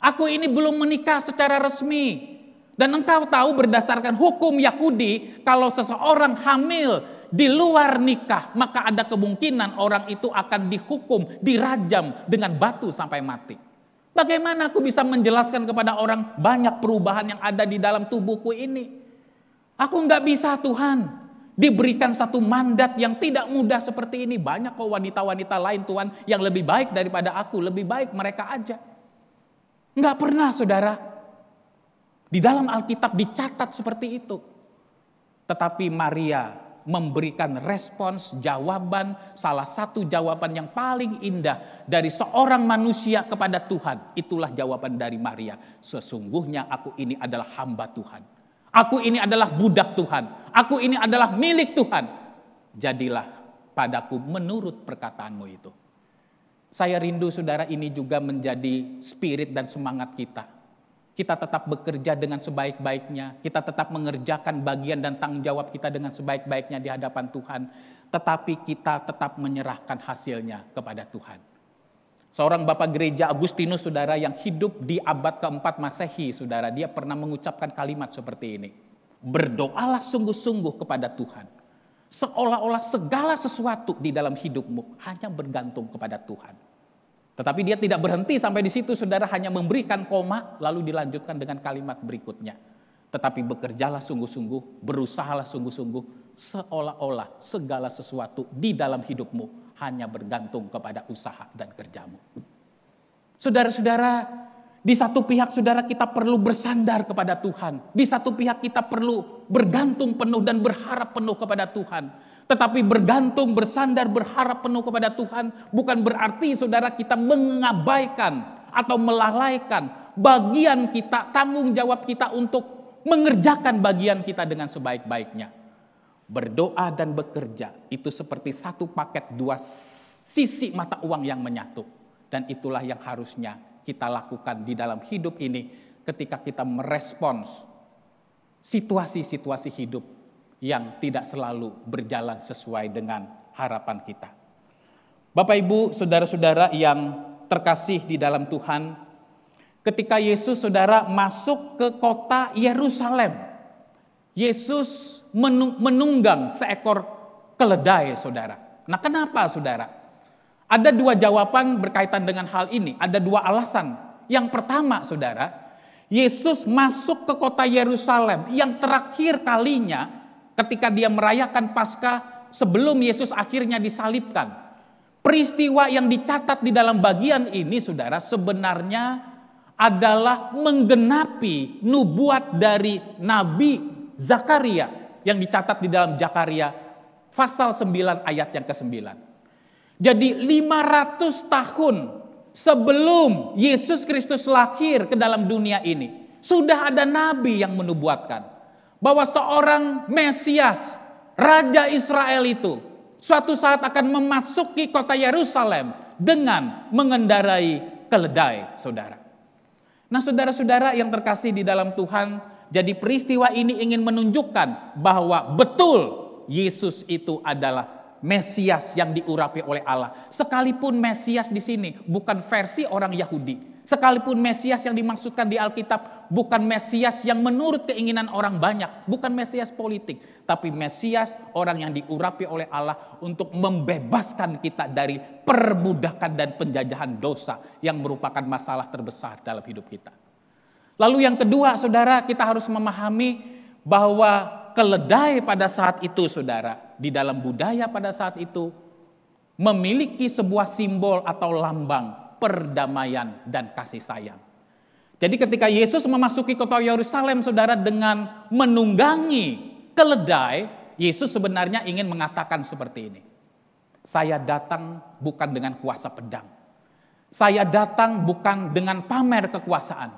Aku ini belum menikah secara resmi. Dan engkau tahu berdasarkan hukum Yahudi, kalau seseorang hamil di luar nikah, maka ada kemungkinan orang itu akan dihukum, dirajam dengan batu sampai mati. Bagaimana aku bisa menjelaskan kepada orang banyak perubahan yang ada di dalam tubuhku ini? Aku nggak bisa, Tuhan. Diberikan satu mandat yang tidak mudah seperti ini. Banyak kok wanita-wanita lain, Tuhan, yang lebih baik daripada aku. Lebih baik mereka aja. Nggak pernah, saudara. Di dalam Alkitab dicatat seperti itu. Tetapi Maria memberikan respons, jawaban, salah satu jawaban yang paling indah dari seorang manusia kepada Tuhan. Itulah jawaban dari Maria. Sesungguhnya aku ini adalah hamba Tuhan. Aku ini adalah budak Tuhan. Aku ini adalah milik Tuhan. Jadilah padaku menurut perkataanmu itu. Saya rindu saudara ini juga menjadi spirit dan semangat kita. Kita tetap bekerja dengan sebaik-baiknya. Kita tetap mengerjakan bagian dan tanggung jawab kita dengan sebaik-baiknya di hadapan Tuhan. Tetapi kita tetap menyerahkan hasilnya kepada Tuhan. Seorang bapak gereja Agustinus, saudara, yang hidup di abad keempat Masehi, saudara, dia pernah mengucapkan kalimat seperti ini. Berdoalah sungguh-sungguh kepada Tuhan. Seolah-olah segala sesuatu di dalam hidupmu hanya bergantung kepada Tuhan. Tetapi dia tidak berhenti sampai di situ, saudara, hanya memberikan koma, lalu dilanjutkan dengan kalimat berikutnya. Tetapi bekerjalah sungguh-sungguh, berusahalah sungguh-sungguh, seolah-olah segala sesuatu di dalam hidupmu hanya bergantung kepada usaha dan kerjamu. Saudara-saudara, di satu pihak saudara kita perlu bersandar kepada Tuhan. Di satu pihak kita perlu bergantung penuh dan berharap penuh kepada Tuhan. Tetapi bergantung, bersandar, berharap penuh kepada Tuhan bukan berarti saudara kita mengabaikan atau melalaikan bagian kita, tanggung jawab kita untuk mengerjakan bagian kita dengan sebaik-baiknya. Berdoa dan bekerja itu seperti satu paket dua sisi mata uang yang menyatu. Dan itulah yang harusnya kita lakukan di dalam hidup ini ketika kita merespons situasi-situasi hidup yang tidak selalu berjalan sesuai dengan harapan kita. Bapak, Ibu, saudara-saudara yang terkasih di dalam Tuhan, ketika Yesus, saudara, masuk ke kota Yerusalem, Yesus menunggang seekor keledai, saudara. Nah, kenapa, saudara? Ada dua jawaban berkaitan dengan hal ini. Ada dua alasan. Yang pertama, saudara, Yesus masuk ke kota Yerusalem yang terakhir kalinya ketika dia merayakan Paskah sebelum Yesus akhirnya disalibkan. Peristiwa yang dicatat di dalam bagian ini, saudara, sebenarnya adalah menggenapi nubuat dari Nabi Zakaria yang dicatat di dalam Zakaria pasal 9 ayat yang ke-9. Jadi 500 tahun sebelum Yesus Kristus lahir ke dalam dunia ini, sudah ada nabi yang menubuatkan bahwa seorang Mesias, Raja Israel itu suatu saat akan memasuki kota Yerusalem dengan mengendarai keledai, saudara. Nah, saudara-saudara yang terkasih di dalam Tuhan, jadi peristiwa ini ingin menunjukkan bahwa betul Yesus itu adalah Mesias yang diurapi oleh Allah. Sekalipun Mesias di sini bukan versi orang Yahudi. Sekalipun Mesias yang dimaksudkan di Alkitab bukan Mesias yang menurut keinginan orang banyak. Bukan Mesias politik. Tapi Mesias orang yang diurapi oleh Allah untuk membebaskan kita dari perbudakan dan penjajahan dosa yang merupakan masalah terbesar dalam hidup kita. Lalu yang kedua, saudara, kita harus memahami bahwa keledai pada saat itu, saudara, di dalam budaya pada saat itu memiliki sebuah simbol atau lambang perdamaian dan kasih sayang. Jadi ketika Yesus memasuki kota Yerusalem, saudara, dengan menunggangi keledai, Yesus sebenarnya ingin mengatakan seperti ini. Saya datang bukan dengan kuasa pedang. Saya datang bukan dengan pamer kekuasaan.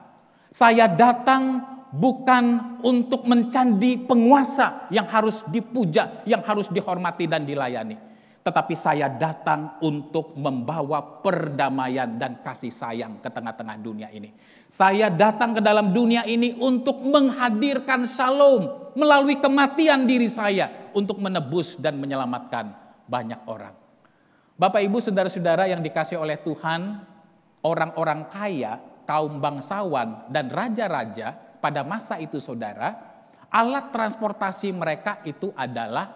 Saya datang bukan untuk mencandi penguasa yang harus dipuja, yang harus dihormati dan dilayani. Tetapi saya datang untuk membawa perdamaian dan kasih sayang ke tengah-tengah dunia ini. Saya datang ke dalam dunia ini untuk menghadirkan shalom melalui kematian diri saya untuk menebus dan menyelamatkan banyak orang. Bapak, Ibu, saudara-saudara yang dikasihi oleh Tuhan, orang-orang kaya, kaum bangsawan dan raja-raja pada masa itu, saudara, alat transportasi mereka itu adalah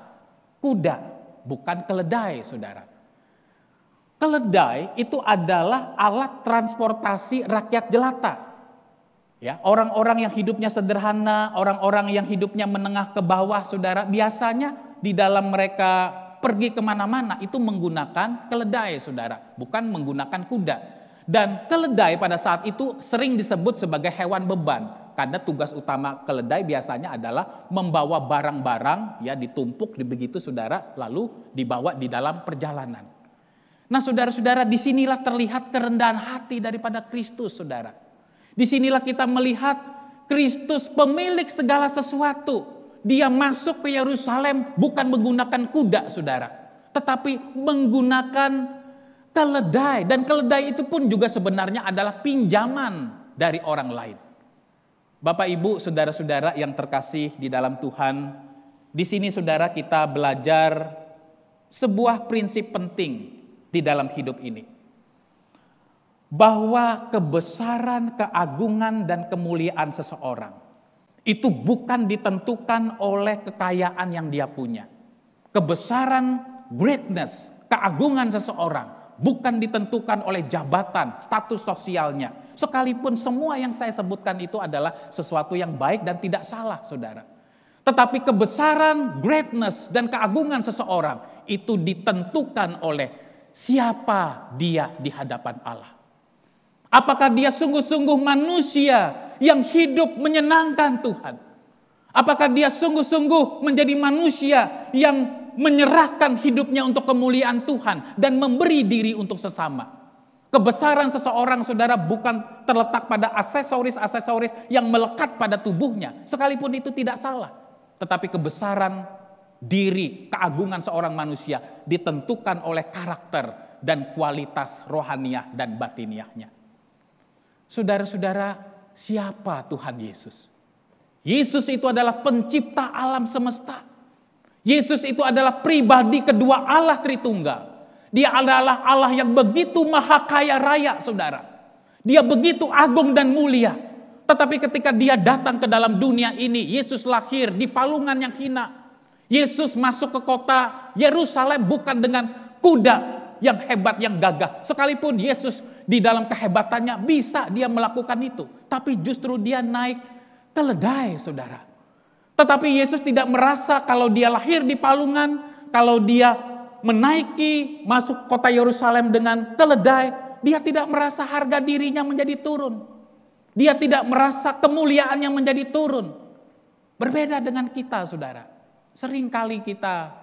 kuda. Bukan keledai, saudara. Keledai itu adalah alat transportasi rakyat jelata. Ya, orang-orang yang hidupnya sederhana, orang-orang yang hidupnya menengah ke bawah, saudara, biasanya di dalam mereka pergi kemana-mana itu menggunakan keledai, saudara, bukan menggunakan kuda. Dan keledai pada saat itu sering disebut sebagai hewan beban. Karena tugas utama keledai biasanya adalah membawa barang-barang, ya, ditumpuk begitu, saudara, lalu dibawa di dalam perjalanan. Nah, saudara-saudara, disinilah terlihat kerendahan hati daripada Kristus, saudara. Disinilah kita melihat Kristus pemilik segala sesuatu. Dia masuk ke Yerusalem bukan menggunakan kuda, saudara, tetapi menggunakan keledai. Dan keledai itu pun juga sebenarnya adalah pinjaman dari orang lain. Bapak, Ibu, saudara-saudara yang terkasih di dalam Tuhan, di sini, saudara, kita belajar sebuah prinsip penting di dalam hidup ini. Bahwa kebesaran, keagungan, dan kemuliaan seseorang itu bukan ditentukan oleh kekayaan yang dia punya. Kebesaran, greatness, keagungan seseorang bukan ditentukan oleh jabatan, status sosialnya. Sekalipun semua yang saya sebutkan itu adalah sesuatu yang baik dan tidak salah, saudara. Tetapi kebesaran, greatness, dan keagungan seseorang itu ditentukan oleh siapa dia di hadapan Allah. Apakah dia sungguh-sungguh manusia yang hidup menyenangkan Tuhan? Apakah dia sungguh-sungguh menjadi manusia yang menyerahkan hidupnya untuk kemuliaan Tuhan dan memberi diri untuk sesama? Kebesaran seseorang, saudara, bukan terletak pada aksesoris-aksesoris yang melekat pada tubuhnya. Sekalipun itu tidak salah. Tetapi kebesaran diri, keagungan seorang manusia ditentukan oleh karakter dan kualitas rohaniah dan batiniahnya. Saudara-saudara, siapa Tuhan Yesus? Yesus itu adalah pencipta alam semesta. Yesus itu adalah pribadi kedua Allah Tritunggal. Dia adalah Allah yang begitu maha kaya raya, saudara. Dia begitu agung dan mulia. Tetapi ketika dia datang ke dalam dunia ini, Yesus lahir di palungan yang hina. Yesus masuk ke kota Yerusalem bukan dengan kuda yang hebat, yang gagah. Sekalipun Yesus di dalam kehebatannya bisa dia melakukan itu. Tapi justru dia naik keledai, saudara. Tetapi Yesus tidak merasa kalau dia lahir di palungan, kalau dia menaiki masuk kota Yerusalem dengan keledai, dia tidak merasa harga dirinya menjadi turun. Dia tidak merasa kemuliaannya menjadi turun. Berbeda dengan kita, saudara. Seringkali kita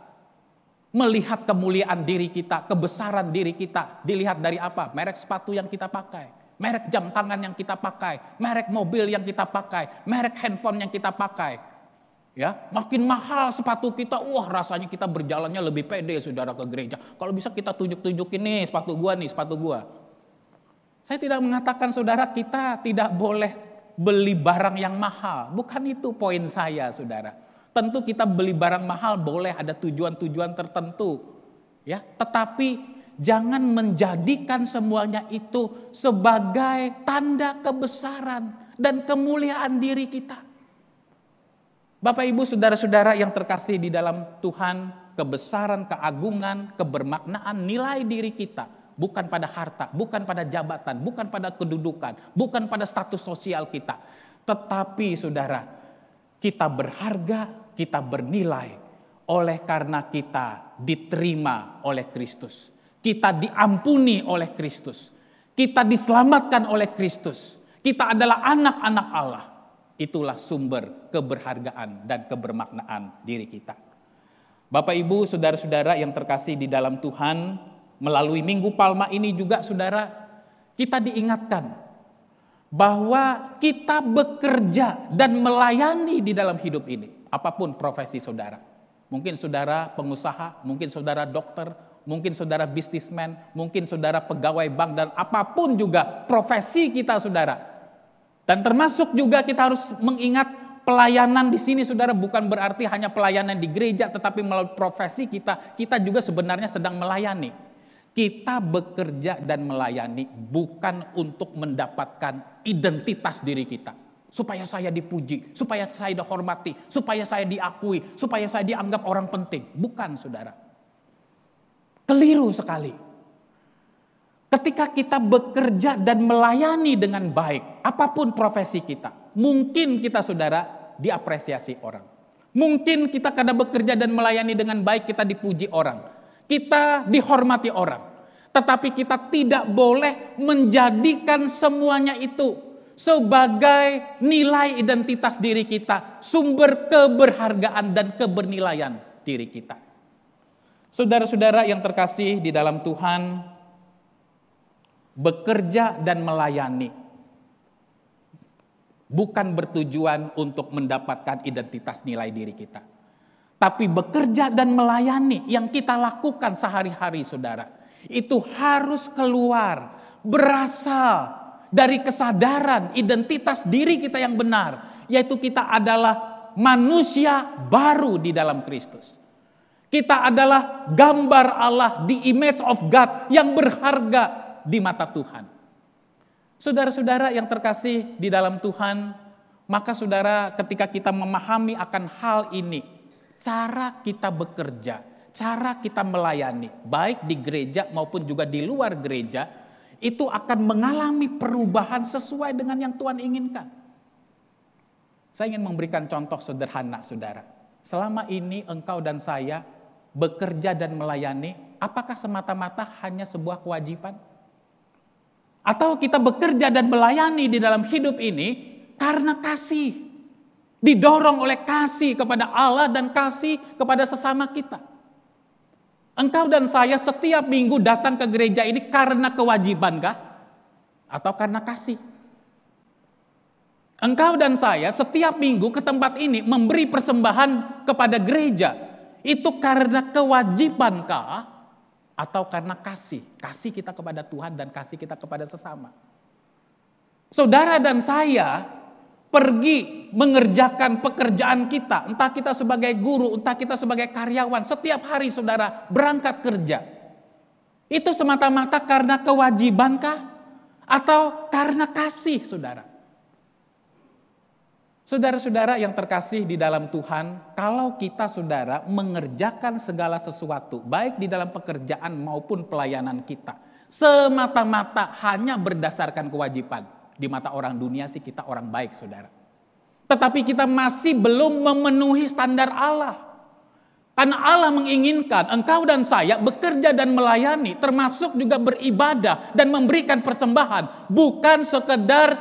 melihat kemuliaan diri kita, kebesaran diri kita dilihat dari apa? Merek sepatu yang kita pakai, merek jam tangan yang kita pakai, merek mobil yang kita pakai, merek handphone yang kita pakai. Ya, makin mahal sepatu kita, wah rasanya kita berjalannya lebih pede, saudara, ke gereja. Kalau bisa kita tunjuk-tunjukin nih sepatu gua. Saya tidak mengatakan, saudara, kita tidak boleh beli barang yang mahal. Bukan itu poin saya, saudara. Tentu kita beli barang mahal boleh ada tujuan-tujuan tertentu. Ya, tetapi jangan menjadikan semuanya itu sebagai tanda kebesaran dan kemuliaan diri kita. Bapak, Ibu, saudara-saudara yang terkasih di dalam Tuhan, kebesaran, keagungan, kebermaknaan nilai diri kita bukan pada harta, bukan pada jabatan, bukan pada kedudukan, bukan pada status sosial kita. Tetapi, saudara, kita berharga, kita bernilai oleh karena kita diterima oleh Kristus. Kita diampuni oleh Kristus. Kita diselamatkan oleh Kristus. Kita adalah anak-anak Allah. Itulah sumber keberhargaan dan kebermaknaan diri kita. Bapak, Ibu, saudara-saudara yang terkasih di dalam Tuhan, melalui Minggu Palma ini juga, saudara, kita diingatkan bahwa kita bekerja dan melayani di dalam hidup ini. Apapun profesi saudara. Mungkin saudara pengusaha, mungkin saudara dokter, Mungkin saudara bisnismen, mungkin saudara pegawai bank, dan apapun juga profesi kita saudara. Dan termasuk juga kita harus mengingat pelayanan di sini saudara bukan berarti hanya pelayanan di gereja, tetapi melalui profesi kita juga sebenarnya sedang melayani. Kita bekerja dan melayani bukan untuk mendapatkan identitas diri kita. Supaya saya dipuji, supaya saya dihormati, supaya saya diakui, supaya saya dianggap orang penting. Bukan saudara. Keliru sekali. Ketika kita bekerja dan melayani dengan baik, apapun profesi kita, mungkin kita saudara diapresiasi orang. Mungkin kita karena bekerja dan melayani dengan baik kita dipuji orang. Kita dihormati orang. Tetapi kita tidak boleh menjadikan semuanya itu sebagai nilai identitas diri kita, sumber keberhargaan dan kebernilaian diri kita. Saudara-saudara yang terkasih di dalam Tuhan, bekerja dan melayani bukan bertujuan untuk mendapatkan identitas nilai diri kita. Tapi bekerja dan melayani yang kita lakukan sehari-hari saudara, itu harus keluar, berasal dari kesadaran identitas diri kita yang benar, yaitu kita adalah manusia baru di dalam Kristus. Kita adalah gambar Allah, the image of God yang berharga di mata Tuhan. Saudara-saudara yang terkasih di dalam Tuhan, maka saudara ketika kita memahami akan hal ini, cara kita bekerja, cara kita melayani, baik di gereja maupun juga di luar gereja, itu akan mengalami perubahan sesuai dengan yang Tuhan inginkan. Saya ingin memberikan contoh sederhana saudara. Selama ini engkau dan saya bekerja dan melayani, apakah semata-mata hanya sebuah kewajiban? Atau kita bekerja dan melayani di dalam hidup ini karena kasih. Didorong oleh kasih kepada Allah dan kasih kepada sesama kita. Engkau dan saya setiap minggu datang ke gereja ini karena kewajiban kah? Atau karena kasih? Engkau dan saya setiap minggu ke tempat ini memberi persembahan kepada gereja. Itu karena kewajiban kah? Atau karena kasih? Kasih kita kepada Tuhan dan kasih kita kepada sesama. Saudara dan saya pergi mengerjakan pekerjaan kita, entah kita sebagai guru, entah kita sebagai karyawan, setiap hari saudara berangkat kerja. Itu semata-mata karena kewajibankah? Atau karena kasih saudara? Saudara-saudara yang terkasih di dalam Tuhan, kalau kita saudara mengerjakan segala sesuatu, baik di dalam pekerjaan maupun pelayanan kita, semata-mata hanya berdasarkan kewajiban. Di mata orang dunia sih kita orang baik saudara. Tetapi kita masih belum memenuhi standar Allah. Karena Allah menginginkan engkau dan saya bekerja dan melayani, termasuk juga beribadah dan memberikan persembahan. Bukan sekedar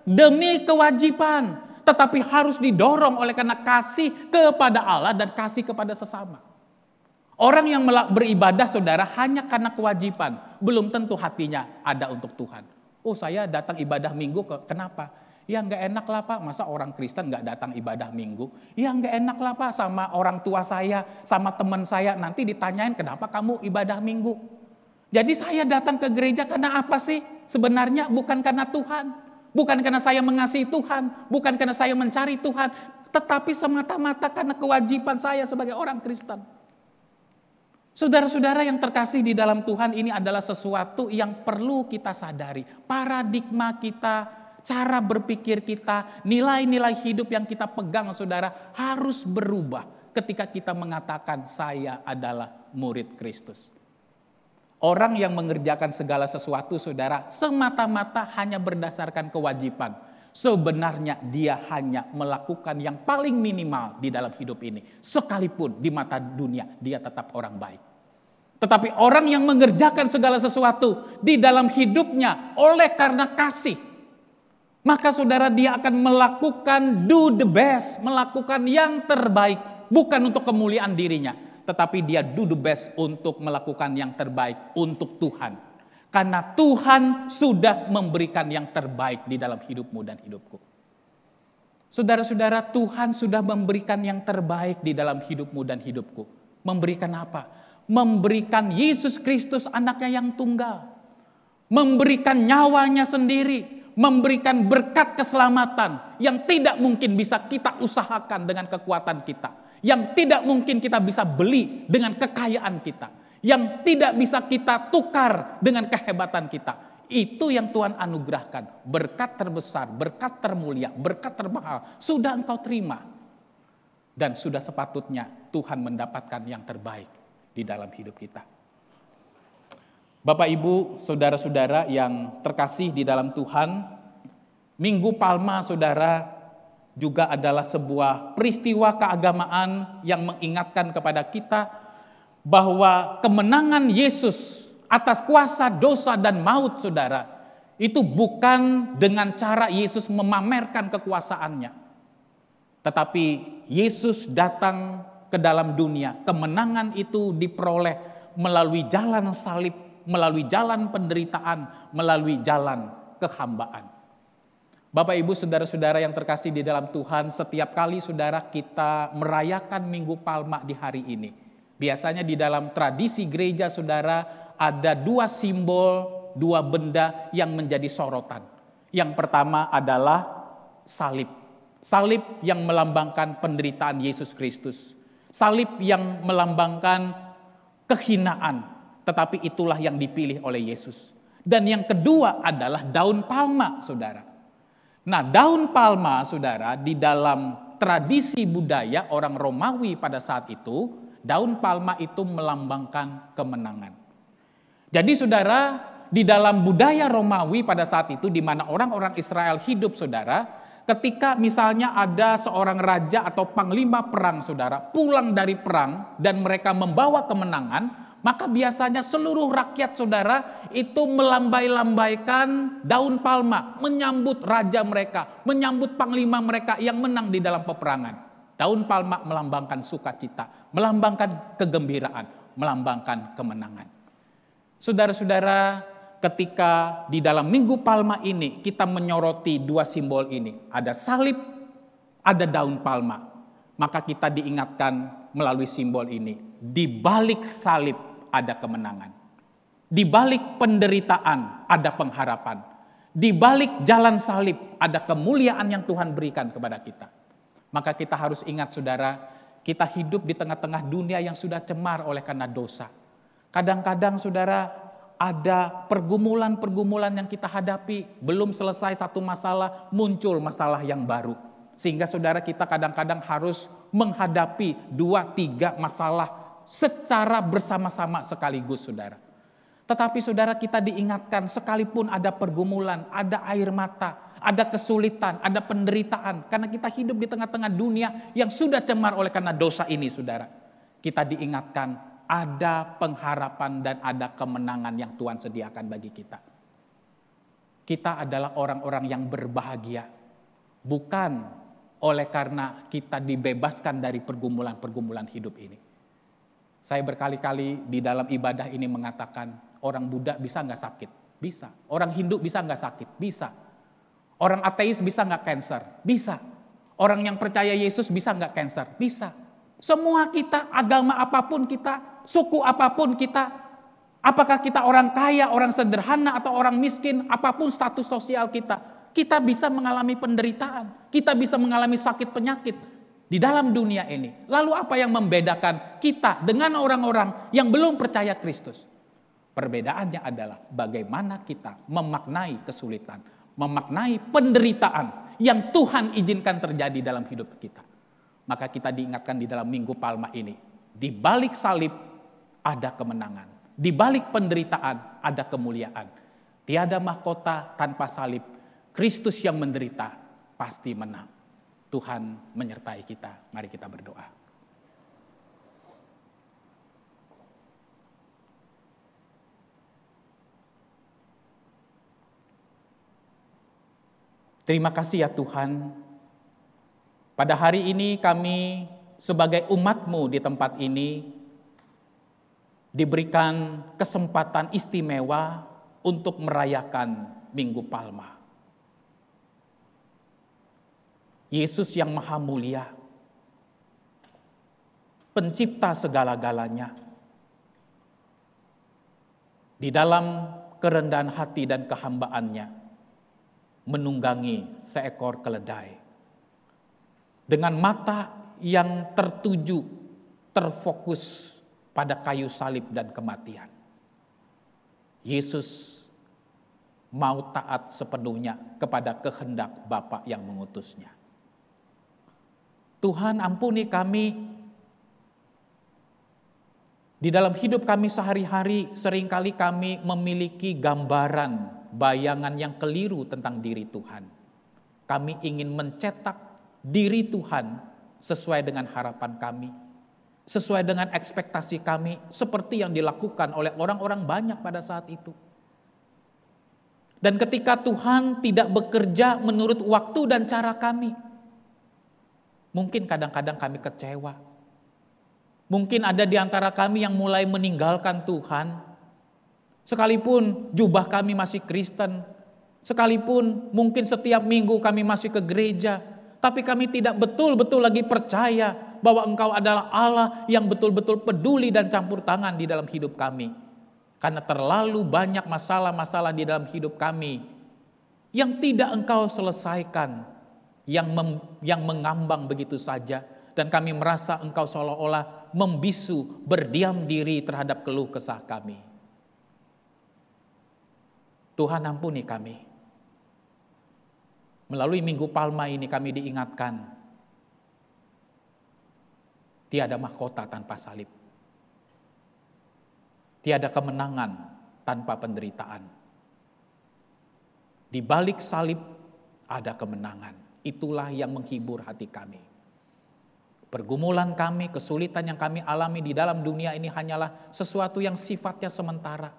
demi kewajiban, tetapi harus didorong oleh karena kasih kepada Allah dan kasih kepada sesama. Orang yang beribadah saudara hanya karena kewajiban, belum tentu hatinya ada untuk Tuhan. Oh saya datang ibadah minggu, kenapa? Ya nggak enak lah Pak, masa orang Kristen nggak datang ibadah minggu? Ya nggak enak lah Pak sama orang tua saya, sama teman saya, nanti ditanyain kenapa kamu ibadah minggu? Jadi saya datang ke gereja karena apa sih? Sebenarnya bukan karena Tuhan. Bukan karena saya mengasihi Tuhan, bukan karena saya mencari Tuhan, tetapi semata-mata karena kewajiban saya sebagai orang Kristen. Saudara-saudara yang terkasih di dalam Tuhan, ini adalah sesuatu yang perlu kita sadari. Paradigma kita, cara berpikir kita, nilai-nilai hidup yang kita pegang saudara harus berubah ketika kita mengatakan saya adalah murid Kristus. Orang yang mengerjakan segala sesuatu saudara semata-mata hanya berdasarkan kewajiban. Sebenarnya dia hanya melakukan yang paling minimal di dalam hidup ini. Sekalipun di mata dunia dia tetap orang baik. Tetapi orang yang mengerjakan segala sesuatu di dalam hidupnya oleh karena kasih, maka saudara dia akan melakukan do the best, melakukan yang terbaik. Bukan untuk kemuliaan dirinya, tetapi dia do the best untuk melakukan yang terbaik untuk Tuhan. Karena Tuhan sudah memberikan yang terbaik di dalam hidupmu dan hidupku. Saudara-saudara, Tuhan sudah memberikan yang terbaik di dalam hidupmu dan hidupku. Memberikan apa? memberikan Yesus Kristus anaknya yang tunggal, memberikan nyawanya sendiri, memberikan berkat keselamatan yang tidak mungkin bisa kita usahakan dengan kekuatan kita, yang tidak mungkin kita bisa beli dengan kekayaan kita, yang tidak bisa kita tukar dengan kehebatan kita. Itu yang Tuhan anugerahkan, berkat terbesar, berkat termulia, berkat termahal, sudah engkau terima. Dan sudah sepatutnya Tuhan mendapatkan yang terbaik di dalam hidup kita. Bapak, Ibu, saudara-saudara yang terkasih di dalam Tuhan, Minggu Palma, saudara, juga adalah sebuah peristiwa keagamaan yang mengingatkan kepada kita bahwa kemenangan Yesus atas kuasa dosa dan maut, saudara, itu bukan dengan cara Yesus memamerkan kekuasaannya. Tetapi Yesus datang ke dalam dunia. Kemenangan itu diperoleh melalui jalan salib, melalui jalan penderitaan, melalui jalan kehambaan. Bapak, Ibu, saudara-saudara yang terkasih di dalam Tuhan, setiap kali saudara kita merayakan Minggu Palma di hari ini, biasanya di dalam tradisi gereja, saudara, ada dua simbol, dua benda yang menjadi sorotan. Yang pertama adalah salib. Salib yang melambangkan penderitaan Yesus Kristus. Salib yang melambangkan kehinaan, tetapi itulah yang dipilih oleh Yesus. Dan yang kedua adalah daun palma, saudara. Nah, daun palma, saudara, di dalam tradisi budaya orang Romawi pada saat itu, daun palma itu melambangkan kemenangan. Jadi saudara, di dalam budaya Romawi pada saat itu, di mana orang-orang Israel hidup, saudara, ketika misalnya ada seorang raja atau panglima perang, saudara, pulang dari perang dan mereka membawa kemenangan, maka biasanya seluruh rakyat, saudara, itu melambai-lambaikan daun palma, menyambut raja mereka, menyambut panglima mereka yang menang di dalam peperangan. Daun palma melambangkan sukacita, melambangkan kegembiraan, melambangkan kemenangan. Saudara-saudara, ketika di dalam Minggu Palma ini kita menyoroti dua simbol ini, ada salib, ada daun palma, maka kita diingatkan melalui simbol ini, di balik salib ada kemenangan, di balik penderitaan ada pengharapan, di balik jalan salib ada kemuliaan yang Tuhan berikan kepada kita. Maka kita harus ingat, saudara, kita hidup di tengah-tengah dunia yang sudah cemar oleh karena dosa. Kadang-kadang, saudara, ada pergumulan-pergumulan yang kita hadapi, belum selesai satu masalah, muncul masalah yang baru. Sehingga saudara, kita kadang-kadang harus menghadapi 2-3 masalah secara bersama-sama sekaligus, saudara. Tetapi saudara, kita diingatkan sekalipun ada pergumulan, ada air mata, ada kesulitan, ada penderitaan. Karena kita hidup di tengah-tengah dunia yang sudah cemar oleh karena dosa ini, saudara. Kita diingatkan ada pengharapan dan ada kemenangan yang Tuhan sediakan bagi kita. Kita adalah orang-orang yang berbahagia, bukan oleh karena kita dibebaskan dari pergumulan-pergumulan hidup ini. Saya berkali-kali di dalam ibadah ini mengatakan, orang Buddha bisa nggak sakit? Bisa. Orang Hindu bisa nggak sakit? Bisa. Orang ateis bisa nggak kanker? Bisa. Orang yang percaya Yesus bisa nggak kanker? Bisa. Semua kita, agama apapun kita, suku apapun kita, apakah kita orang kaya, orang sederhana, atau orang miskin, apapun status sosial kita, kita bisa mengalami penderitaan, kita bisa mengalami sakit penyakit di dalam dunia ini. Lalu apa yang membedakan kita dengan orang-orang yang belum percaya Kristus? Perbedaannya adalah bagaimana kita memaknai kesulitan, memaknai penderitaan yang Tuhan izinkan terjadi dalam hidup kita. Maka kita diingatkan di dalam Minggu Palma ini, di balik salib ada kemenangan, di balik penderitaan ada kemuliaan. Tiada mahkota tanpa salib, Kristus yang menderita pasti menang. Tuhan menyertai kita, mari kita berdoa. Terima kasih ya Tuhan. Pada hari ini kami sebagai umat-Mu di tempat ini diberikan kesempatan istimewa untuk merayakan Minggu Palma. Yesus yang maha mulia, pencipta segala-galanya, di dalam kerendahan hati dan kehambaannya menunggangi seekor keledai. Dengan mata yang terfokus pada kayu salib dan kematian. Yesus mau taat sepenuhnya kepada kehendak Bapa yang mengutusnya. Tuhan, ampuni kami. Di dalam hidup kami sehari-hari seringkali kami memiliki gambaran, bayangan yang keliru tentang diri Tuhan. Kami ingin mencetak diri Tuhan sesuai dengan harapan kami, sesuai dengan ekspektasi kami, seperti yang dilakukan oleh orang-orang banyak pada saat itu. Dan ketika Tuhan tidak bekerja menurut waktu dan cara kami, mungkin kadang-kadang kami kecewa. Mungkin ada di antara kami yang mulai meninggalkan Tuhan. Sekalipun jubah kami masih Kristen, sekalipun mungkin setiap minggu kami masih ke gereja, tapi kami tidak betul-betul lagi percaya bahwa Engkau adalah Allah yang betul-betul peduli dan campur tangan di dalam hidup kami. Karena terlalu banyak masalah-masalah di dalam hidup kami yang tidak Engkau selesaikan, yang mengambang begitu saja, dan kami merasa Engkau seolah-olah membisu, berdiam diri terhadap keluh kesah kami. Tuhan, ampuni kami. Melalui Minggu Palma ini kami diingatkan, tiada mahkota tanpa salib. Tiada kemenangan tanpa penderitaan. Di balik salib ada kemenangan. Itulah yang menghibur hati kami. Pergumulan kami, kesulitan yang kami alami di dalam dunia ini hanyalah sesuatu yang sifatnya sementara.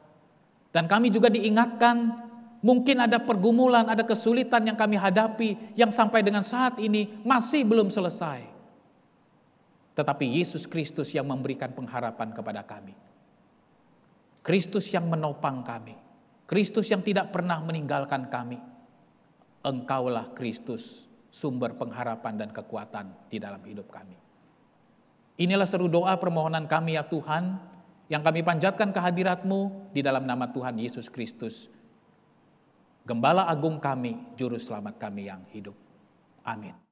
Dan kami juga diingatkan, mungkin ada pergumulan, ada kesulitan yang kami hadapi yang sampai dengan saat ini masih belum selesai. Tetapi Yesus Kristus yang memberikan pengharapan kepada kami. Kristus yang menopang kami. Kristus yang tidak pernah meninggalkan kami. Engkaulah Kristus, sumber pengharapan dan kekuatan di dalam hidup kami. Inilah seru doa permohonan kami ya Tuhan, yang kami panjatkan kehadirat-Mu di dalam nama Tuhan Yesus Kristus, Gembala Agung kami, Juru Selamat kami yang hidup. Amin.